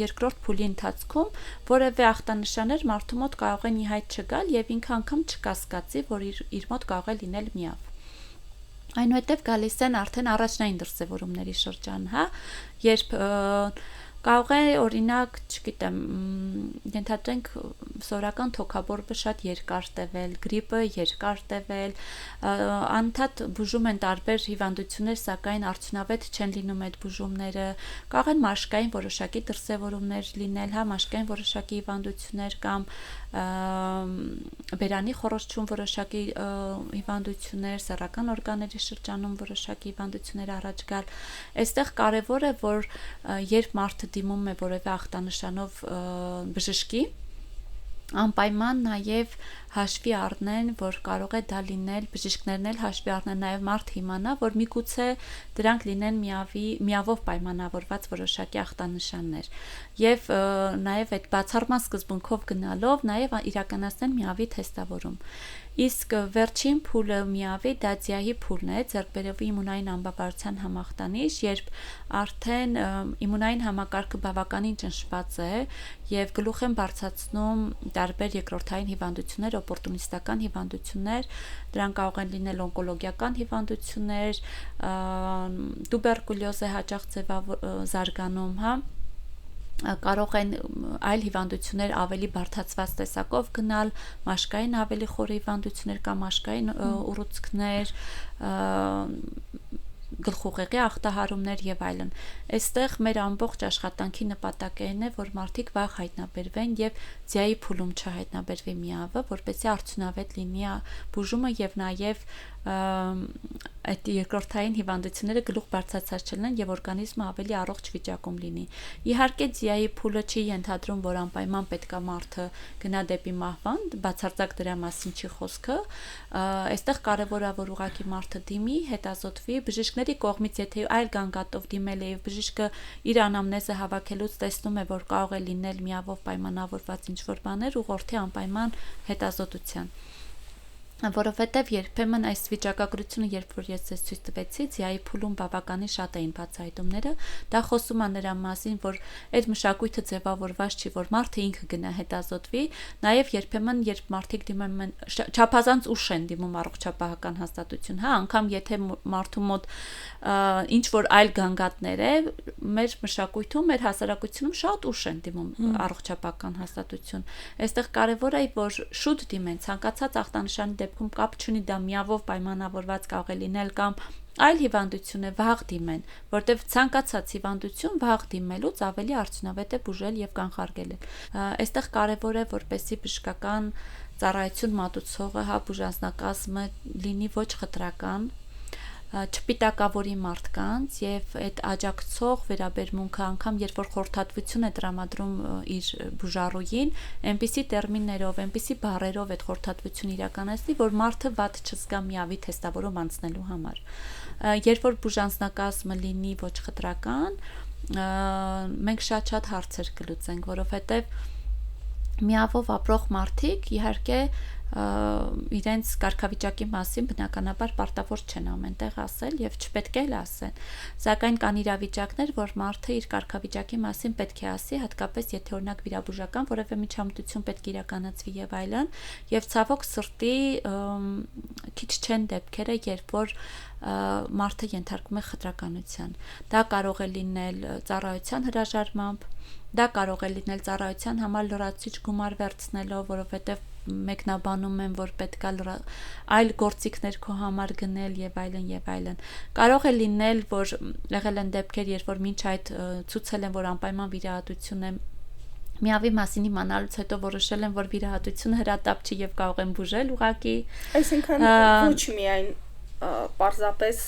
A: երկրորդ փուլի ընթացքում որևէ ախտանշաններ մարդու մոտ կարող են ի հայտ չգալ եւ ինքը անգամ չկասկածի, որ իր մոտ կարող է լինել միավ։ Այնուհետև գալիս են արդեն առաջնային դրսևորումների շրջան, երբ կարող է օրինակ, չգիտեմ, ենթադրենք սովորական թոքաբորբը շատ երկար տևել, գրիպը երկար տևել, անընդհատ բուժում են տարբեր հիվանդություններ, սակայն արդյունավետ չեն լինում այդ բուժումները, կարող են մաշկային որոշակի դրսևորումներ լինել, մաշկային որոշակի հիվանդություններ կամ բերանի խոռոչություն որոշակի հիվանդություններ, սեռական օրգանների շրջանում որոշակի հիվանդություններ առաջ գալ։ Այստեղ կարևոր է, որ երբ մարդը դիմում է որևէ ախտանշանով բժշկի, անպայման նաև հաշվի առնեն, որ կարող է դա լինել, բժիշկներն էլ հաշվի առնեն նաև մարդ իմանա, որ միգուցե դրանք լինեն միավով պայմանավորված որոշակի ախտանշաններ եւ նաև այդ բացառման սկզբունքով գնալով նաև իրականացնեն միավի թեստավորում։ Իսկ վերջին փուլը միավի դա ձիահի փուլն է, ձեռքբերովի իմունային անբավարարության համախտանիշ, երբ արդեն իմունային համակարգը բավականին ճնշված է եւ գլուխ են բարձրացնում տարբեր երկրորդային հիվանդություններ, օպորտունիստական հիվանդություններ, դրանք կարող են լինել օնկոլոգիական հիվանդություններ, տուբերկուլյոզ է հաճախ զարգանում, կարող են այլ հիվանդություններ ավելի բարդացված տեսակով գնալ, մաշկային ավելի խոր հիվանդություններ կամ մաշկային ուռուցքներ, գլխուղեղի ախտահարումներ եւ այլն։ Այստեղ մեր ամբողջ աշխատանքի նպատակը այն է, որ մարդիկ վաղ հայտնաբերվեն եւ ձիայի փուլում չհայտնաբերվի միավը, որպեսզի արդյունավետ լինի բուժումը եւ նաեւ այդ երկրորդային հիվանդությունները գլուխ բարձրացած չլինեն եւ օրգանիզմը ավելի առողջ վիճակում լինի։ Իհարկե ձիայի փուլը չի ենթադրում, որ անպայման պետքա մարդը գնա դեպի մահվան, բացարձակ դրա մասին չի խոսքը։ Այստեղ կարևոր է, որ ուղղակի մարդը դիմի, հետազոտվի, բժիշկների կողմից, եթե այլ գանգատով դիմել է եւ բժիշկը իր անամնեզը հավաքելուց տեսնում է, որ կարող է լինել միավով պայմանավորված ինչ-որ բաներ, ուղղորդի անպայման հետազոտության։ Որովհետև երբեմն այս վիճակագրությունը, երբ որ ես ձեզ ցույց տվեցի, ձիայի փուլում բավականին շատ էին բացահայտումները, դա խոսում է նրա մասին, որ այդ մշակույթը ձևավորված չի, որ մարդը ինքը գնա հետազոտվի, նաև երբեմն երբ մարդիկ դիմում են չափազանց ուշ են դիմում առողջապահական հաստատություն, անգամ եթե մարդու մոտ ինչ որ այլ գանգատներ է, մեր մշակույթում, մեր հասարակությունում շատ ուշ են դիմում առողջապահական հաստատություն։ Այստեղ կարևոր է, որ շուտ դիմեն, ցանկացած ախտանշանի դեպքում կապ չունի դա միավով պայմանավորված կարող է լինել կամ այլ հիվանդություն է, վաղ դիմեն, որտեղ ցանկացած հիվանդություն վաղ դիմելուց ավելի արդյունավետ է բուժել եւ կանխարգել։ Այստեղ կարևոր է, որպեսզի բժշկական ծառայություն մատուցողը, բուժանձնակազմը լինի ոչ խտրական, չպիտակավորի մարդկանց եւ այդ աջակցող վերաբերմունքը անգամ երբ որ խորհրդատվություն է տրամադրում իր բուժառուին, այնպիսի տերմիններով, այնպիսի բառերով այդ խորհրդատվությունը իրականացնի, որ մարդը վատ չզգա միավի թեստավորում անցնելու համար։ Երբ որ բուժանձնակազմը լինի ոչ խտրական, մենք շատ հարցեր կլուծենք, որովհետեւ միավով ապրող մարդիկ իհարկե իրենց կարգավիճակի մասին բնականաբար պարտավոր չեն ամենտեղ ասել եւ չպետք է ասեն, սակայն կան իրավիճակներ, որ մարդը իր կարգավիճակի մասին պետք է ասի, հատկապես եթե օրինակ վիրաբուժական որևէ միջամտություն պետք է իրականացվի եւ այլն, եւ ցավոք սրտի քիչ չեն դեպքերը, երբ որ մարդը ենթարկվում է խտրականության։ Դա կարող է լինել ծառայության հրաժարմամբ, դա կարող է լինել ծառայության համար լրացուցիչ գումար վերցնելով, որովհետև մեկնաբանում են, որ պետք է այլ գործիքներ քո համար գնել եւ այլն եւ այլն։ Կարող է լինել, որ եղել են դեպքեր, երբ որ մինչ այդ ցուցել են, որ անպայման վիրահատություն է, միավի մասին իմանալուց հետո որոշել են, որ վիրահատությունը հրատապ չի եւ կարող են բուժել ուղակի։
B: Այսինքն ոչ միայն պարզապես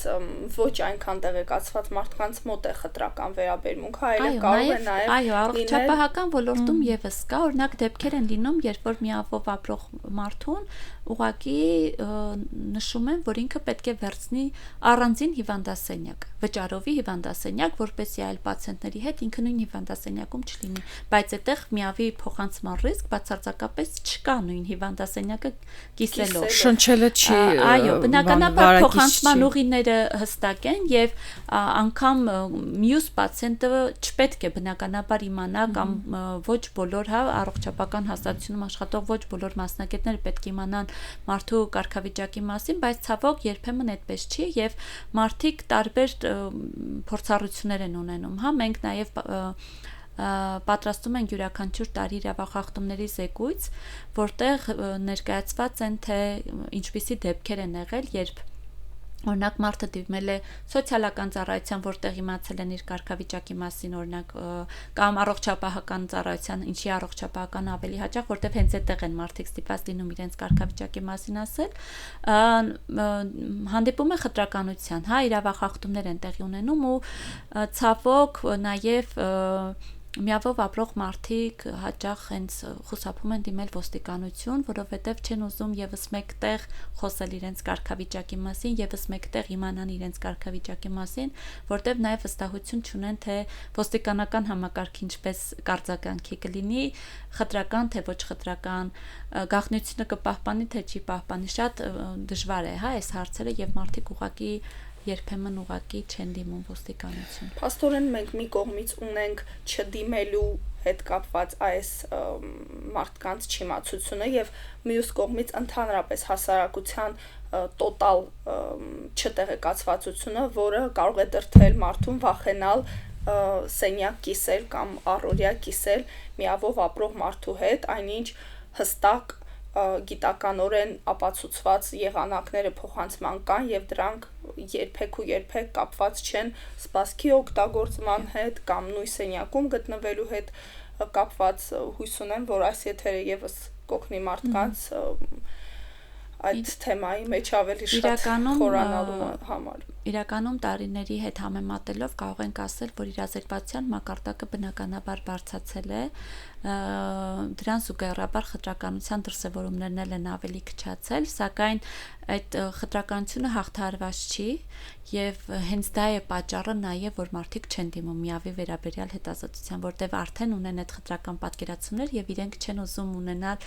B: ոչ այնքան տեղեկացված մարդկանց մոտ է խտրական վերաբերմունք, այլև կարող է նաև
A: այո, առողջապահական ոլորտում եւս կա, օրինակ դեպքեր են լինում, երբ որ միավով ապրող մարդուն ուղակի նշում են, որ ինքը պետք է վերցնի առանձին հիվանդասենյակ, վճարովի հիվանդասենյակ, որպեսզի այլ պացիենտների հետ ինքը նույն հիվանդասենյակում չլինի, բայց այդտեղ միավի փոխանցման ռիսկ բացարձակապես չկա նույն հիվանդասենյակը կիսելով։
C: Շնչելը չի,
A: այո, բնականաբար փոխանցման ուղիները հստակ են եւ անգամ մյուս պացիենտը չպետք է բնականաբար իմանա կամ ոչ բոլոր առողջապահական հաստատությունում աշխատող ոչ բոլոր մասնագետները պետք է իմանան մարդու կարգավիճակի մասին, բայց ցավոք երբեմն այդպես չի եւ մարդիկ տարբեր փորձառություններ են ունենում։ Մենք նաեւ պատրաստում ենք յուրաքանչյուր տարի իրավախախտումների զեկույց, որտեղ ներկայացված են թե ինչպիսի դեպքեր են եղել, երբ օրինակ մարդը դիմել է սոցիալական ծառայության, որտեղ իմացել են իր կարգավիճակի մասին, օրինակ կամ առողջապահական ծառայության, ինչի առողջապահական ավելի հաճախ, որտեղ հենց այդտեղ են մարդիկ ստիպված լինում իրենց կարգավիճակի մասին ասել, հանդիպում է խտրականության, իրավախախտումներ են տեղի ունենում ու ցավոք նաև միավով ապրող մարդիկ հաճախ հենց խուսափում են դիմել ոստիկանություն, որովհետև չեն ուզում եւս մեկտեղ խոսել իրենց կարգավիճակի մասին, եւս մեկտեղ իմանան իրենց կարգավիճակի մասին, որտեղ նաեւ վստահություն չունեն, թե ոստիկանական համակարգը ինչպես կարձականքի կլինի, խտրական թե ոչ խտրական, գաղտնիությունը կպահպանի թե չի պահպանի, շատ դժվար է, այս հարցերը եւ մարդիկ ուղղակի երբեմն ուղակի չեն դիմում ոստիկանություն։
B: Փաստորեն մենք մի կողմից ունենք չդիմելու հետ կապված այս մարդկանց չիմացությունը եւ մյուս կողմից ընդհանրապես հասարակության տոտալ չտեղեկացվածությունը, որը կարող է դրդել մարդուն վախենալ սենյակ կիսել կամ առօրյա կիսել միավով ապրող մարդու հետ, այնինչ հստակ գիտականորեն ապացուցված եղանակները փոխանցման կան եւ դրանք երբեք ու երբեք կապված չեն սպասքի օգտագործման հետ կամ նույն սենյակում գտնվելու հետ կապված հույս ունեմ, որ այս եթերը եւս կօգնի մարդկանց այդ թեմայի մեջ ավելի շատ խորանալու համար։
A: Իրականում տարիների հետ համեմատելով կարող ենք ասել, որ իրազեկվածության մակարդակը բնականաբար բարձրացել է, դրան զուգահեռաբար խտրականության դրսևորումներն են ավելի քչացել, սակայն այդ խտրականությունը հաղթահարված չի եւ հենց դա է պատճառը նաեւ, որ մարդիկ չեն դիմում միավի վերաբերյալ հետազոտության, որտեղ արդեն ունեն այդ խտրական պատկերացումներ եւ իրենք չեն ուզում ունենալ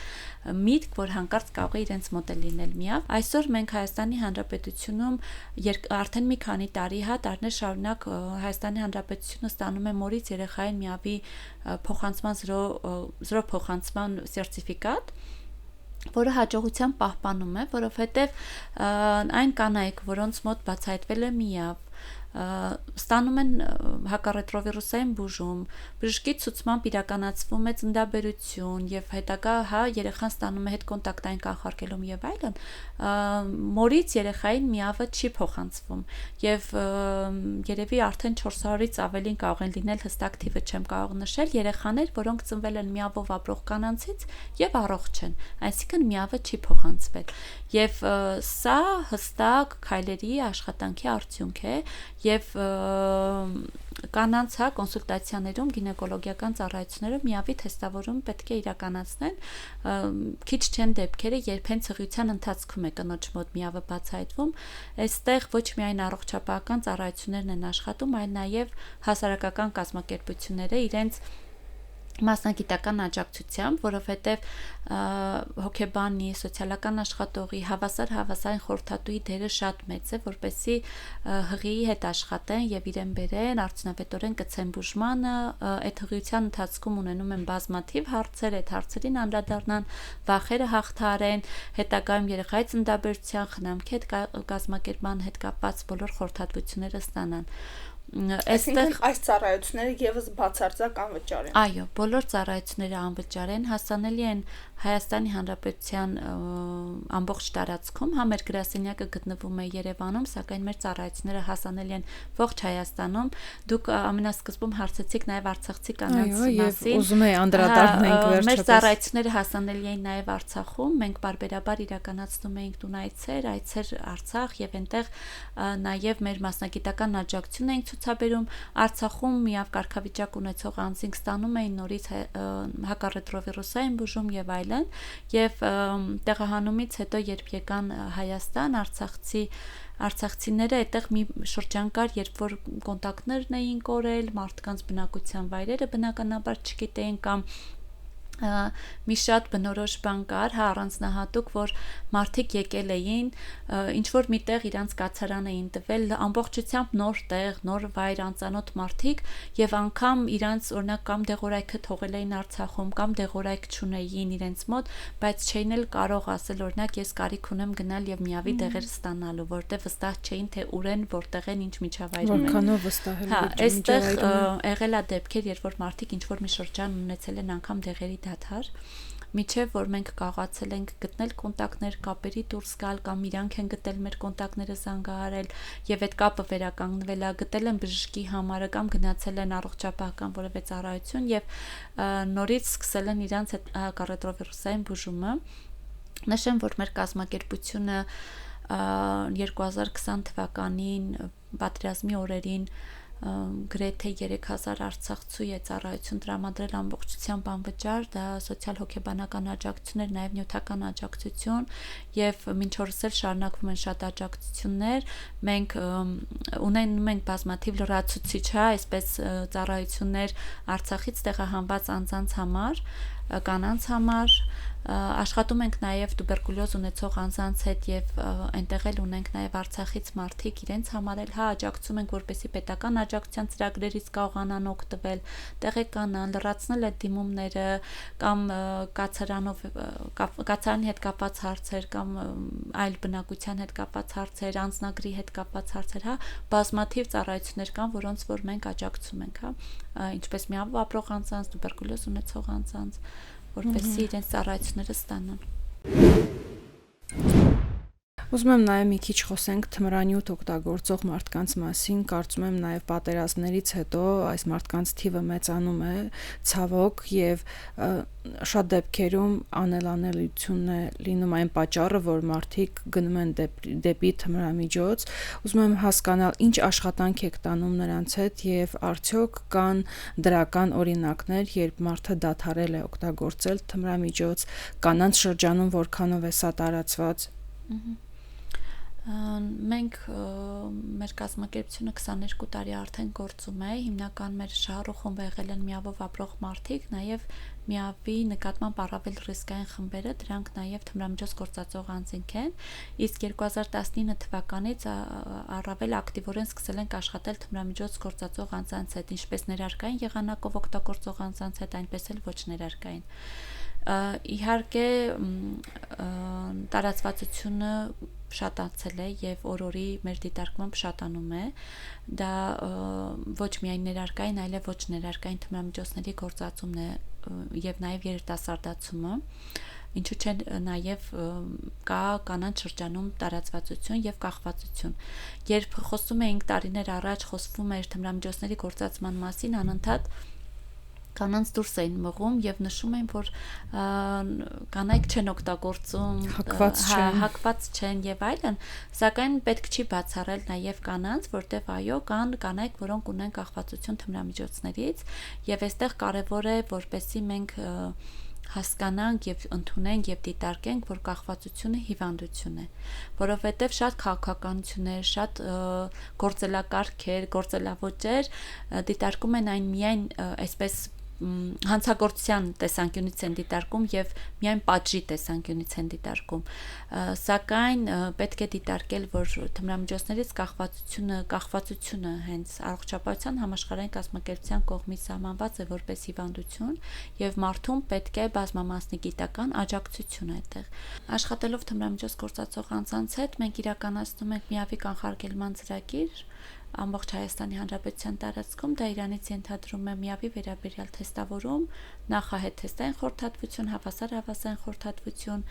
A: միտք, որ հանկարծ կարող է իրենց մոտ լինել միավ։ Այսօր մենք Հայաստանի Հանրապետությունում արդեն մի քանի տարիներ շարունակ Հայաստանի Հանրապետությունը ստանում է մորից երեխային միավի փոխանցման զրո փոխանցման սերտիֆիկատ, որը հաջողությամբ պահպանում է, որովհետև այն կանայք, որոնց մոտ բացահայտվել է միավ, ստանում են հակառետրովիրուսային բուժում, բժշկի ցուցմամբ իրականացվում է ծննդաբերություն եւ հետագա երեխան ստանում է հետկոնտակտային կանխարգելում եւ այլն, մորից երեխային միավը չի փոխանցվում եւ երևի արդեն 400-ից ավելին կարող են լինել, հստակ թիվը չեմ կարող նշել, երեխաներ, որոնք ծնվել են միավով ապրող կանանցից եւ առողջ են, այսինքն միավը չի փոխանցվել եւ սա հստակ քայլերի աշխատանքի արդյունք է եւ կանանց կոնսուլտացիաներում գինեկոլոգիական ծառայություններում միավի թեստավորում պետք է իրականացնեն, քիչ չեն դեպքերը, երբ հենց հղիության ընթացքում է կնոջ մոտ միավը բացահայտվում, այստեղ ոչ միայն առողջապահական ծառայություններն են աշխատում, այլ նաեւ հասարակական կազմակերպությունները իրենց մասնագիտական աջակցությամբ, որովհետև հոգեբանի, սոցիալական աշխատողի, հավասարին խորհրդատուի դերը շատ մեծ է, որպեսզի հղիի հետ աշխատեն եւ իրեն բերեն, արդյունավետորեն կցեն բուժմանը, այդ հղիության ընթացքում ունենում են բազմաթիվ հարցեր, այդ հարցերին անդրադառնան, վախերը հաղթարեն, հետագայում երեխայի ծննդաբերության, խնամքի հետ կազմակերպման հետ կապված բոլոր խորհրդատվությունները ստանան։
B: Այսինքն այս ծառայությունները եւս բացարձակ անվճար են։
A: Այո, բոլոր ծառայությունները անվճար են, հասանելի են Հայաստանի Հանրապետության ամբողջ տարածքում, մեր գրասենյակը գտնվում է Երևանում, սակայն մեր ծառայությունները հասանելի են ողջ Հայաստանում։ Դուք ամենասկզբում հարցեցիք նաև արցախցի կանանց մասին։
C: Ուզում եի անդրադառնանք վերջապես։
A: Մեր ծառայությունները հասանելի են նաև Արցախում, մենք բարբերաբար իրականացնում էինք այցեր Արցախ եւ այնտեղ նաև մեր մասնագիտական աջակցություն ենք ցուցաբերում։ Արցախում միավ կարգավիճակ ունեցող անձինք ստանում էին նորից հակառետրովիրուսային բուժում եւ այլն, եւ տեղահանումից հետո երբ եկան Հայաստան, արցախցիները այդտեղ մի շրջան կար, երբ որ կոնտակտներն էին կորել, մարդկանց բնակության վայրերը բնականաբար չգիտեին կամ մի շատ բնորոշ բան կար, առանձնահատուկ, որ մարդիկ եկել էին, ինչ որ միտեղ իրանց կացարան էին տվել, ամբողջությամբ նոր տեղ, նոր վայր, անծանոթ մարդիկ եւ անգամ իրանց օրինակ կամ դեղորայքը թողել էին Արցախում, կամ դեղորայք չունեին իրենց մոտ, բայց չէին էլ կարող ասել օրինակ ես կարիք ունեմ գնալ եւ միավի դեղեր ստանալու, որտեղ վստահ չէին թե ուր են, որտեղ են, ինչ միջավայրում են։
C: Որքանով վստահել
A: են։ Այստեղ եղել է դեպքեր, երբ որ մարդիկ ինչ որ մի շրջան ունեցել են անգամ դեղերի դադար, միջև որ մենք կարողացել ենք գտնել կոնտակտներ, կապերի դուրս գալ կամ իրանք են գտել մեր կոնտակտները զանգահարել եւ այդ կապը վերականգնվել է, գտել են բժշկի համարը կամ գնացել են առողջապահական որևէ ծառայություն եւ նորից սկսել են իրանց այդ հակառետրովիրուսային բուժումը։ Նշեմ, որ մեր կազմակերպությունը 2020 թվականին պատերազմի օրերին գրեթե 3000 արցախցու է ծառայություն տրամադրել ամբողջությամբ անվճար, դա սոցիալ-հոգեբանական աջակցություններ, նաև նյութական աջակցություն եւ մինչ օրս էլ շարունակվում են շատ աջակցություններ։ Մենք ունենում ենք բազմաթիվ լրացուցիչ, այսպես ծառայություններ Արցախից տեղահանված անձանց համար, կանանց համար, աշխատում ենք նաև տուբերկուլոզ ունեցող անձանց հետ եւ այնտեղ էլ ունենք նաև Արցախից մարդիկ իրենց համար էլ աջակցում ենք, որպեսզի պետական աջակցության ծրագրերից կարողանան օգտվել, տեղեկանան, լրացնել այդ դիմումները կամ կացարանի հետ կապված հարցեր կամ այլ բնակության հետ կապված հարցեր, անձնագրի հետ կապված հարցեր, բազմաթիվ ծառայություններ կան, որոնց որ մենք աջակցում ենք, ինչպես միավ ապրող անձանց, տուբերկուլոզ ունեցող անձանց, որպեսզի իրենց ծառայությունները ստանան։
C: Ուզում եմ նաև մի քիչ խոսենք թմրանյութ օգտագործող մարդկանց մասին, կարծում եմ նաև պատերազմներից հետո այս մարդկանց թիվը մեծանում է, ցավոք, եւ շատ դեպքերում անելանելիությունն է լինում այն պատճառը, որ մարդիկ գնում են դեպի թմրամիջոց։ Ուզում եմ հասկանալ, ինչ աշխատանք եք տանում նրանց հետ եւ արդյոք կան դրական օրինակներ, երբ մարդը դադարել է օգտագործել թմրամիջոց, կանանց շրջանում որքանով է սա տարածված։
A: Մենք մեր կազմակերպությունը 22 տարի արդեն գործում է, հիմնական մեր շահառուխումը եղել են միավով ապրող մարդիկ, նաև միավի նկատմամբ առավել ռիսկային խմբերը, դրանք նաև թմրամիջոց գործածող անձինք են, իսկ 2019 թվականից առավել ակտիվորեն սկսել ենք աշխատել թմրամիջոց գործածող անձանց հետ, ինչպես ներարկային եղանակով օգտագործող անձանց հետ, այնպես էլ ոչ ներարկային։ Իհարկե տարածվածությունը շատացել է եւ օրորի մեր դիտարկմամբ շատանում է, դա ոչ միայն ներարկային, այլև ոչ ներարկային թմրամիջոցների գործածումն է եւ նաեւ երիտասարդացումը, ինչու՞ չէ նաեւ կա կանանց շրջանում տարածվածություն եւ կախվածություն։ Երբ խոսում էինք տարիներ առաջ, խոսվում էր թմրամիջոցների գործածման մասին, անընդհատ կանանց դուրս էին մղում եւ նշում էին, որ կանայք չեն օգտագործում, հակված չեն եւ այլն, սակայն պետք չի բացառել նաեւ կանանց, որտեվ այո, կան կանայք, որոնք ունեն կախվածություն թմրամիջոցներից եւ այստեղ կարեւոր է, որպեսզի մենք հասկանանք եւ ընդունենք եւ դիտարկենք, որ կախվածությունը հիվանդություն է, որովհետեւ շատ քաղաքականություններ, շատ գործելակարգեր, գործելավոճեր դիտարկում են այն միայն այսպես հանցագործության տեսանկյունից են դիտարկում եւ միայն պատժի տեսանկյունից են դիտարկում, սակայն պետք է դիտարկել, որ թմրամիջոցներից կախվածությունը հենց առողջապահության համաշխարհային կազմակերպության կողմից սահմանված է որպես հիվանդություն եւ մարդուն պետք է բազմամասնի գիտական աջակցություն այդտեղ։ Աշխատելով թմրամիջոց գործածող անձանց հետ մենք իրականացնում ենք միավի կանխարգելման ծրագիր ամբողջ Հայաստանի Հանրապետության տարածքում, դա իրանից ենթադրում է միավի վերաբերյալ թեստավորում, նախահետ թեստային խորհրդատվություն, հավասար խորհրդատվություն,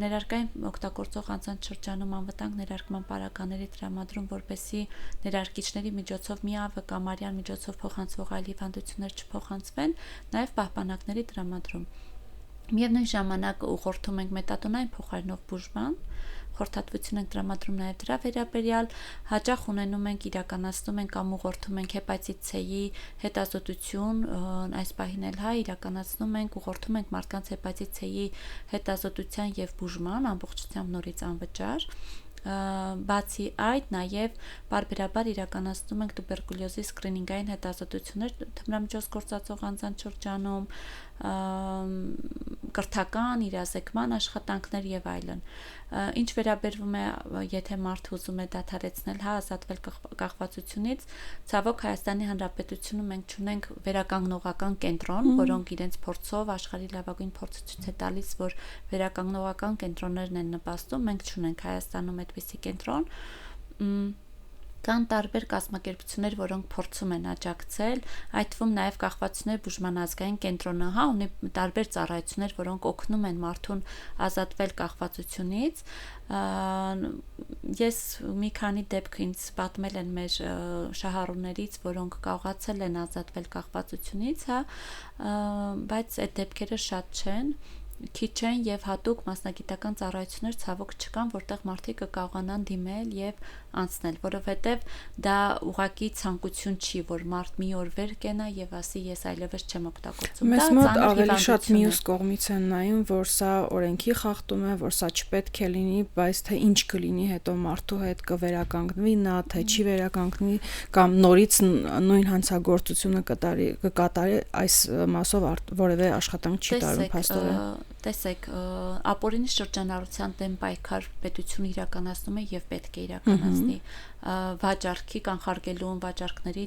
A: ներարկային օգտագործող անձանց շրջանում անվտանգ ներարկման պարագաների տրամադրում, որպեսզի ներարկիչների միջոցով միավը կամ արյան միջոցով փոխանցվող այլ հիվանդություններ չփոխանցվեն, նաև պահպանակների տրամադրում։ Միևնույն ժամանակ ուղղորդում ենք մետադոնային փոխարինող բուժման, խորհրդատվություն ենք տրամադրում նաև դրա վերաբերյալ, հաճախ ունենում ենք, իրականացնում ենք կամ ուղղորդում ենք հեպատիտ C-ի հետազոտություն, այս պահին էլ իրականացնում ենք, ուղղորդում ենք մարդկանց հեպատիտ C-ի հետազոտության եւ բուժման ամբողջությամբ նորից անվճար։ Բացի այդ, նաև բարբերաբար իրականացնում ենք տուբերկուլյոզի սկրինինգային հետազոտություններ թմրամիջոց գործածող անձանց շրջանում, կրթական, իրազեկման աշխատանքներ եւ այլն։ Ինչ վերաբերվում է, եթե մարդը ուզում է դադարեցնել, ազատվել կախվածությունից, ցավոք Հայաստանի Հանրապետությունում մենք չունենք վերականգնողական կենտրոն, որոնք իրենց փորձով աշխարհի լավագույն փորձը ցույց է տալիս, որ վերականգնողական կենտրոններն են նպաստում, մենք չունենք Հայաստանում այդպիսի կենտրոն։ Կան տարբեր կազմակերպություններ, որոնք փորձում են աջակցել, այդ թվում նաև կախվածությունների բուժման ազգային կենտրոնը, ունի տարբեր ծառայություններ, որոնք օգնում են մարդուն ազատվել կախվածությունից։ Ես մի քանի դեպք ինձ պատմել են մեր շահառուներից, որոնք կարողացել են ազատվել կախվածությունից, բայց այդ դեպքերը շատ չեն, քիչ են եւ հատուկ մասնագիտական ծառայություններ ցավոք չկան, որտեղ մարդիկ կկարողանան դիմել եւ անցնել, որովհետեւ դա ուղղակի ցանկություն չի, որ մարդ մի օր վեր կենա եւ ասի ես այլևս չեմ օգտագործում։
C: Մեզ մոտ ավելի շատ մյուս կողմից են նայում, որ սա օրենքի խախտում է, որ սա չպետք է լինի, բայց թե ինչ կլինի հետո մարդու հետ կվերականգնվի նա, թե չի վերականգնվի կամ նորից նույն հանցագործությունը կկատարի, այս մասով որևէ աշխատանք չի տարվում փաստորեն։
A: Տեսեք, ապօրինի շրջանառության դեմ պայքար պետությունը իրականացնում է եւ պետք է իրականացնի, վաճառքի կանխարգելում, վաճառքների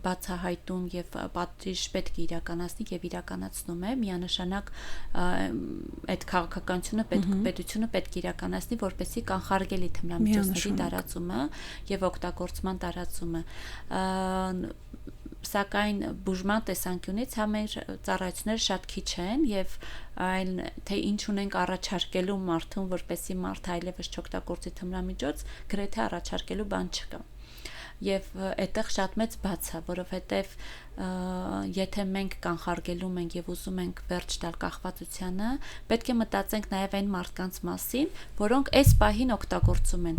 A: բացահայտում եւ պատժիժ պետք է իրականացնի եւ իրականացնում է, միանշանակ այդ քաղաքականությունը պետությունը պետք է իրականացնի, որպեսզի կանխարգելի թմրամիջոցների տարածումը եւ օգտագործման տարածումը, սակայն բուժման տեսանկյունից մեր ծառայությունները շատ քիչ են եւ այլ թե ինչ ունենք առաջարկելու մարդուն, որպեսզի մարդը այլևս չօգտագործի թմրամիջոց, գրեթե առաջարկելու բան չկա։ Եվ այդտեղ շատ մեծ բաց է, որովհետև եթե մենք կանխարգելում ենք եւ ուզում ենք վերջ տալ կախվածությանը, պետք է մտածենք նաեւ այն մարդկանց մասին, որոնք այս պահին օգտագործում են։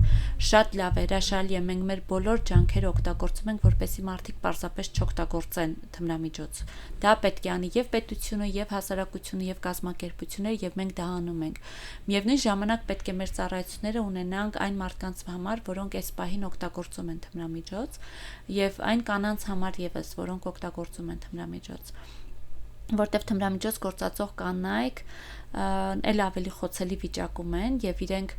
A: Շատ լավ է, հրաշալի է, մենք մեր բոլոր ջանքերը օգտագործում ենք, որպեսզի մարդիկ պարզապես չօգտագործեն թմրամիջոց։ Դա պետք է անի եւ պետությունը, եւ հասարակությունը, եւ կազմակերպությունները, եւ մենք դա անում ենք։ Միևնույն ժամանակ պետք է մեր ծառայությունները ունենանք այն մարդկանց համար, որոնք այս պահին օգտագործում են թմրամիջոց, եւ այն կանանց համար եւս, որոնք օգտագործում են թմրամիջոց, որտեղ թմրամիջոց գործածող կանայք էլ ավելի խոցելի վիճակում են եւ իրենք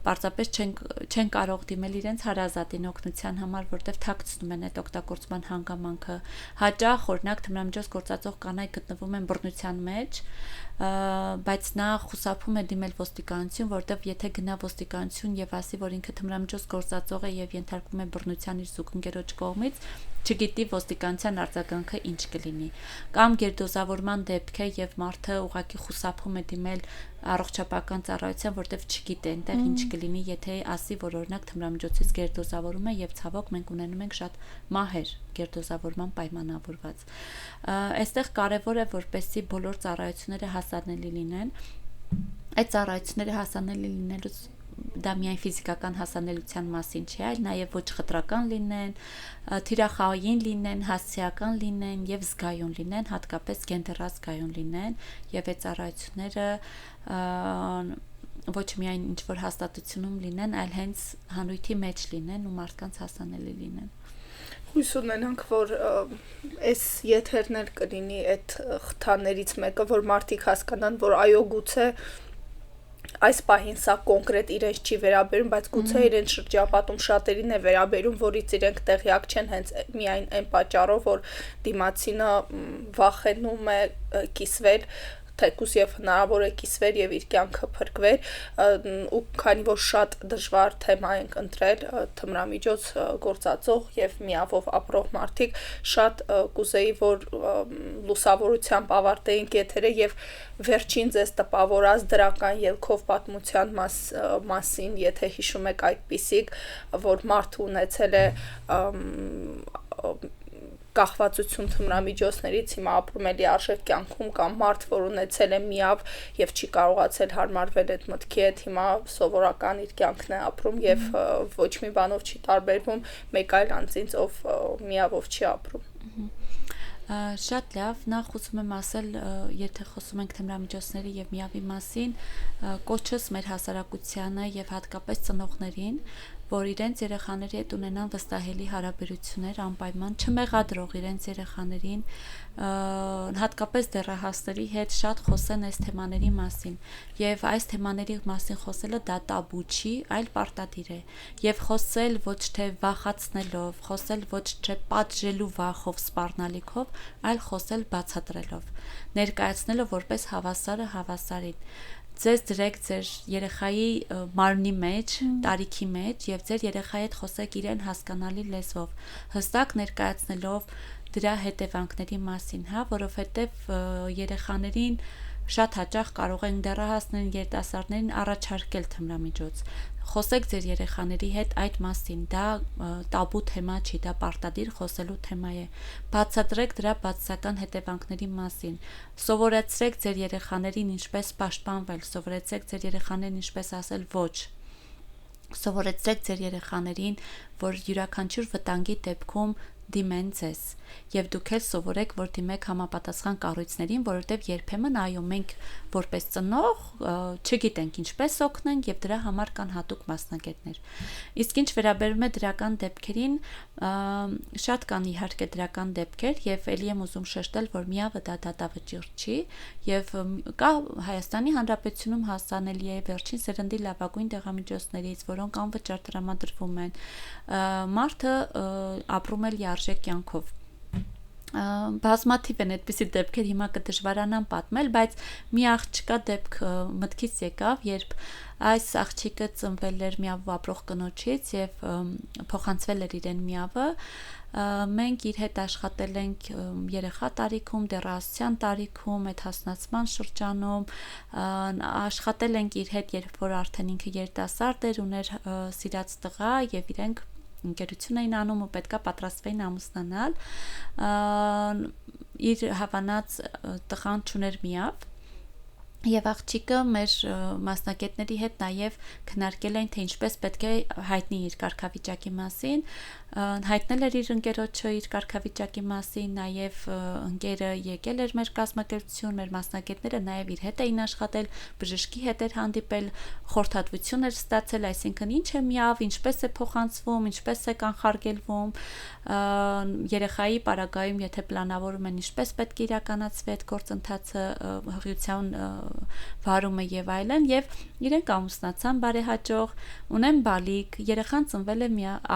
A: պարզապես չեն կարող դիմել իրենց հարազատին օգնության համար, որտեղ թաքցնում են այդ օգտագործման հանգամանքը։ Հաճախ օրինակ թմրամիջոց գործածող կանայք գտնվում են բռնության մեջ, բայց նա խուսափում է դիմել ոստիկանություն, որտեղ եթե գնա ոստիկանություն եւ ասի, որ ինքը թմրամիջոց գործածող է եւ ենթարկվում է բռնության իր զուգընկերոջ կողմից, չգիտի ոստիկանության արձագանքը ինչ կլինի։ Կամ գերդոզավորման դեպք է եւ մարդը ուղղակի խուսափում է դիմել առողջապահական ծառայության, որտեղ չգիտի այնտեղ ինչ կլինի, եթե ասի, որ օրինակ թմրամիջոցից գերդոզավորում է եւ ցավոք մենք ունենում ենք շատ մահեր գերդոզավորման պայմանավորված։ Այստեղ կարեւոր է, որպեսզի բոլոր ծառայությունները հասանելի լինեն։ Այդ ծառայությունները հասանելի լինելուց դա միայն ֆիզիկական հասանելիության մասին չի, այլ նաև ոչ խտրական լինեն, թիրախային լինեն, հասցեական լինեն եւ զգայուն լինեն, հատկապես գենդերազգայուն լինեն եւ այդ ծառայությունները ոչ միայն ինչ որ հաստատությունում լինեն, այլ հենց հանրույթի մեջ լինեն ու մարդկանց հասանելի լինեն։
B: Հույս ունենանք, որ այս եթերներ կլինի այդ խթաններից մեկը, որ մարդիկ հասկանան, որ այո, գուցե այս պահին սա կոնկրետ իրենց չի վերաբերում, բայց գուցե իրենց շրջապատում շատերին է վերաբերում, որից իրենք տեղյակ չեն հենց միայն այն պատճառով, որ դիմացինը վախենում է կիսվել, թեկուզ եւ հնարավոր է կիսվեր եւ իր կյանքը փրկվեր, ու քանի որ շատ դժվար թեմա ենք ընտրել, թմրամիջոց գործածող եւ միավով ապրող մարդիկ, շատ կուզեի, որ լուսավորությամբ ավարտեինք եթերը եւ վերջին ձեզ տպավորած դրական ելքով պատմության մասին, եթե հիշում եք այդպիսիք, որ մարդ ունեցել է կախվածություն թմրամիջոցներից, հիմա ապրում է լիարժեք կյանքում, կամ մարդ, որ ունեցել է միավ եւ չի կարողացել հարմարվել այդ մտքի հետ, հիմա սովորական իր կյանքն է ապրում եւ ոչ մի բանով չի տարբերվում մեկ այլ անձից, ով միավով չի ապրում։
A: Շատ լավ, նախ ուզում եմ ասել, եթե խոսում ենք թմրամիջոցների եւ միավի մասին, կոչս մեր հասարակությանը եւ հատկապես ծնողներին, որ իրենց երեխաների հետ ունենան վստահելի հարաբերություններ, անպայման չմեղադրող իրենց երեխաներին, հատկապես դեռահասների հետ շատ խոսեն այս թեմաների մասին, եւ այս թեմաների մասին խոսելը դա տաբու չի, այլ պարտադիր է, եւ խոսել ոչ թե վախացնելով, խոսել ոչ թե պատժելու վախով, սպառնալիքով, այլ խոսել բացատրելով, ներկայացնելով որպես հավասարը հավասարին։ Ձեզ դրեք ձեր երեխայի մարմնի մեջ, տարիքի մեջ եւ ձեր երեխայի հետ խոսեք իրեն հասկանալի լեզվով, հստակ ներկայացնելով դրա հետևանքների մասին, որովհետեւ երեխաներին շատ հաճախ կարող են դեռահասներին, երիտասարդներին առաջարկել թմրամիջոց։ Խոսեք ձեր երեխաների հետ այդ մասին, դա տաբու թեմա չի, դա պարտադիր խոսելու թեմա է։ Բացատրեք դրա բացասական հետևանքների մասին։ Սովորեցրեք ձեր երեխաներին ինչպես պաշտպանվել, սովորեցրեք ձեր երեխաներին ինչպես ասել ոչ։ Սովորեցրեք ձեր երեխաներին, որ յուրաքանչյուր վտանգի դեպքում դիմեն ձեզ, եւ դուք էլ սովորեք, որ դիմեք համապատասխան կառույցներին, որովհետեւ երբեմն այո, մենք որպես ծնող չգիտենք ինչպես օգնենք եւ դրա համար կան հատուկ մասնագետներ։ Իսկ ինչ վերաբերում է դրական դեպքերին, շատ կան իհարկե դրական դեպքեր եւ ելի եմ ուզում շեշտել, որ միավը դա դատավճիռ չի եւ կա Հայաստանի Հանրապետությունում հասանելի է վերջին սերնդի լավագույն դեղամիջոցներից, որոնք անվճար տրամադրվում են։ Մարդը ապրում է լիարժեք կյանքով։ Բազմաթիվ են այդպիսի դեպքեր, հիմա կդժվարանամ պատմել, բայց մի աղջկա դեպք մտքից եկավ, երբ այս աղջիկը ծնվել էր միավով ապրող կնոջից եւ փոխանցվել էր իրեն միավը, մենք իր հետ աշխատել ենք երեխա տարիքում, դեռահասության տարիքում, այդ հասունացման շրջանում, աշխատել ենք իր հետ, երբ որ արդեն ինքը երիտասարդ էր, ուներ սիրած տղա եւ իրենք ընկերություն էին անում ու պետքա պատրաստվեին ամուսնանալ, իր հավանած տղան չուներ միավ եւ աղջիկը մեր մասնագետների հետ նաեւ քննարկել էին, թե ինչպես պետք է հայտնի իր կարգավիճակի մասին, հայտնել էր իր ընկերոջը իր կարգավիճակի մասին, նաեւ ընկերը եկել էր մեր կազմակերպություն, մեր մասնագետները նաեւ իր հետ էին աշխատել, բժշկի հետ էր հանդիպել, խորհրդատվություն էր ստացել, այսինքն ինչ է միավ, ինչպես է փոխանցվում, ինչպես է կանխարգելվում, երեխայի պարագայում եթե պլանավորում են ինչպես պետք է իրականացվի այդ գործընթացը, հղիության վարումը եւ այլն, եւ իրենք ամուսնացան բարեհաջող, ունեն բալիկ, երեխան ծնվել է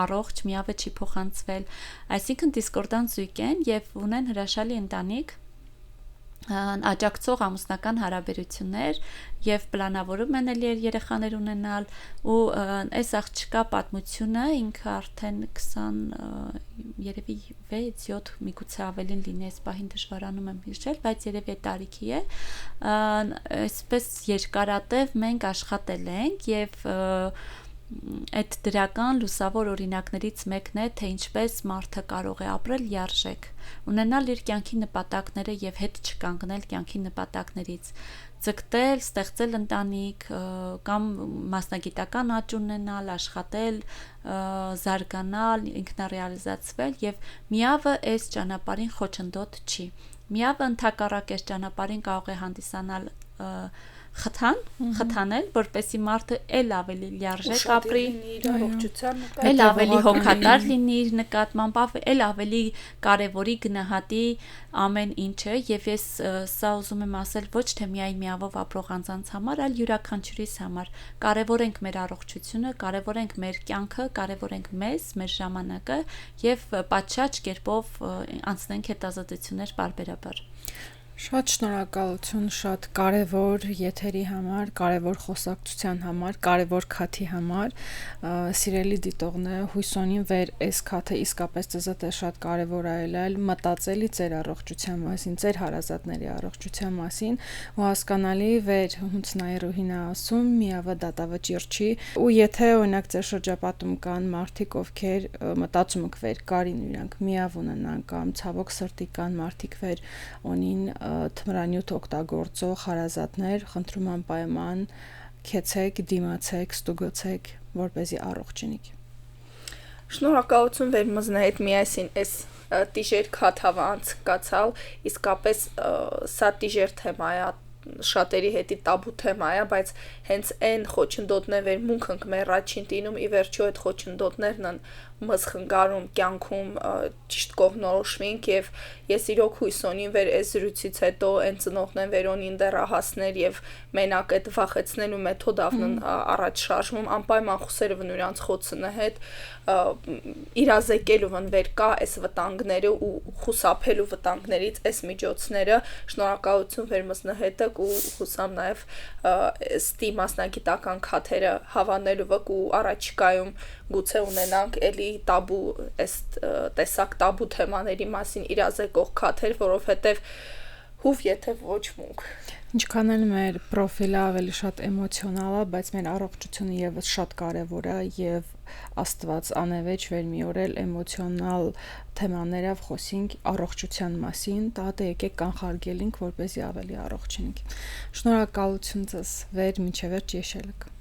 A: առողջ, միավը չի փոխանցվել, այսինքն դիսկորդանտ զույգ են եւ ունեն հրաշալի ընտանիք, աջակցող ամուսնական հարաբերություններ եւ պլանավորում են երեխաներ ունենալ ու այս աղջկա պատմությունը ինքը արդեն 20 երևի 6-7 միգուցե ավելին լինի, այս պահին դժվարանում եմ հիշել, բայց երևի այդ տարիքի է, այսպես երկարատև մենք աշխատել ենք եւ այդ դրական լուսավոր օրինակներից մեկն է, թե ինչպես մարդը կարող է ապրել լիարժեք, ունենալ իր կյանքի նպատակները եւ հետ չկանգնել կյանքի նպատակներից, ձգտել, ստեղծել ընտանիք կամ մասնագիտական աճ ունենալ, աշխատել, զարգանալ, ինքնարեալիզացվել եւ միավը այս ճանապարհին խոչընդոտ չի։ Միավը ընդհակառակ այս ճանապարհին կարող է հանդիսանալ խթանել, որպեսզի մարդը ել ավելի լիարժեք ապրի,
B: իր առողջության նկատմամբ,
A: ել ավելի հոգատար լինի իր նկատմամբ, ել ավելի կարևորի գնահատի ամեն ինչը, եւ ես սա ուզում եմ ասել ոչ թե միայն միավով ապրող անձանց համար, այլ յուրաքանչյուրիս համար։ Կարևորենք մեր առողջությունը, կարևորենք մեր կյանքը, կարևորենք մեզ, մեր ժամանակը եւ պատշաճ կերպով անցնենք հետազոտություններ բարբերաբար։
C: Շատ շնորհակալություն, շատ կարևոր եթերի համար, կարևոր խոսակցության համար, կարևոր քաթի համար, սիրելի դիտողներ, հույսոնին վեր այս քաթը իսկապես ձեզդ է շատ կարևոր այլ մտածելի ձեր առողջության մասին, ձեր հարազատների առողջության մասին, ու հասկանալի վեր հունց Նայրուհին ասում, միավը դատավճիռ չի, ու եթե օրինակ ձեր շրջապատում կան մարդիկ, ովքեր մտածում եք վեր կարին իրանք միավ ունենան կամ ցավոք սրտի կան մարդիկ վեր ունին թմրանյութ օգտագործող հարազատներ, խնդրում անպայման քեցեք, դիմացեք, ստուգոցեք, որպեսզի առողջ լինեք։
B: Շնորհակալություն վերմզնա հետ միասին այս տիժեր քաթավը անցկացալ, իսկապես սա տիժեր թեմա է, շատերի հետի տաբու թեմա է, բայց հենց այն խոչընդոտներ վերմունքն մեր առաջին տինում ի վերջո այդ խոչընդոտներն են մս խնգարում կյանքում ճիշտ կողնորոշվենք եւ ես իրոք հույս ունեմ վեր այս զրույցից հետո այն ծնողներն վերոնին դեռահասներ եւ մենակ այդ վախեցնելու մեթոդավն առաջ շարժվում անպայման խուսերը նրանց խոցնը հետ իրազեկելու վեր կա այս վտանգները ու խուսափելու վտանգներից այս միջոցները շնորհակալություն վերմզնա հետը ու հուսամ նաեւ ստի մասնագիտական քաթերը հավանելու վկ ու առաջիկայում գուցե ունենանք էլի տաբու այս տեսակ տաբու թեմաների մասին իրազեկող քաթեր, որովհետև հուվ եթե ոչ մունք։
C: Ինչքան էլ մեր պրոֆիլը ավելի շատ էմոցիոնալ է, բայց մեր առողջությունը եւս շատ կարեւոր է եւ Աստված անևեջ վեր մի օր էլ էմոցիոնալ թեմաներով խոսենք առողջության մասին, տատե եկեք կանխարգելենք, որպեսզի ավելի առողջ լինենք։ Շնորհակալություն ձեզ վեր մինչև վերջ եշելք։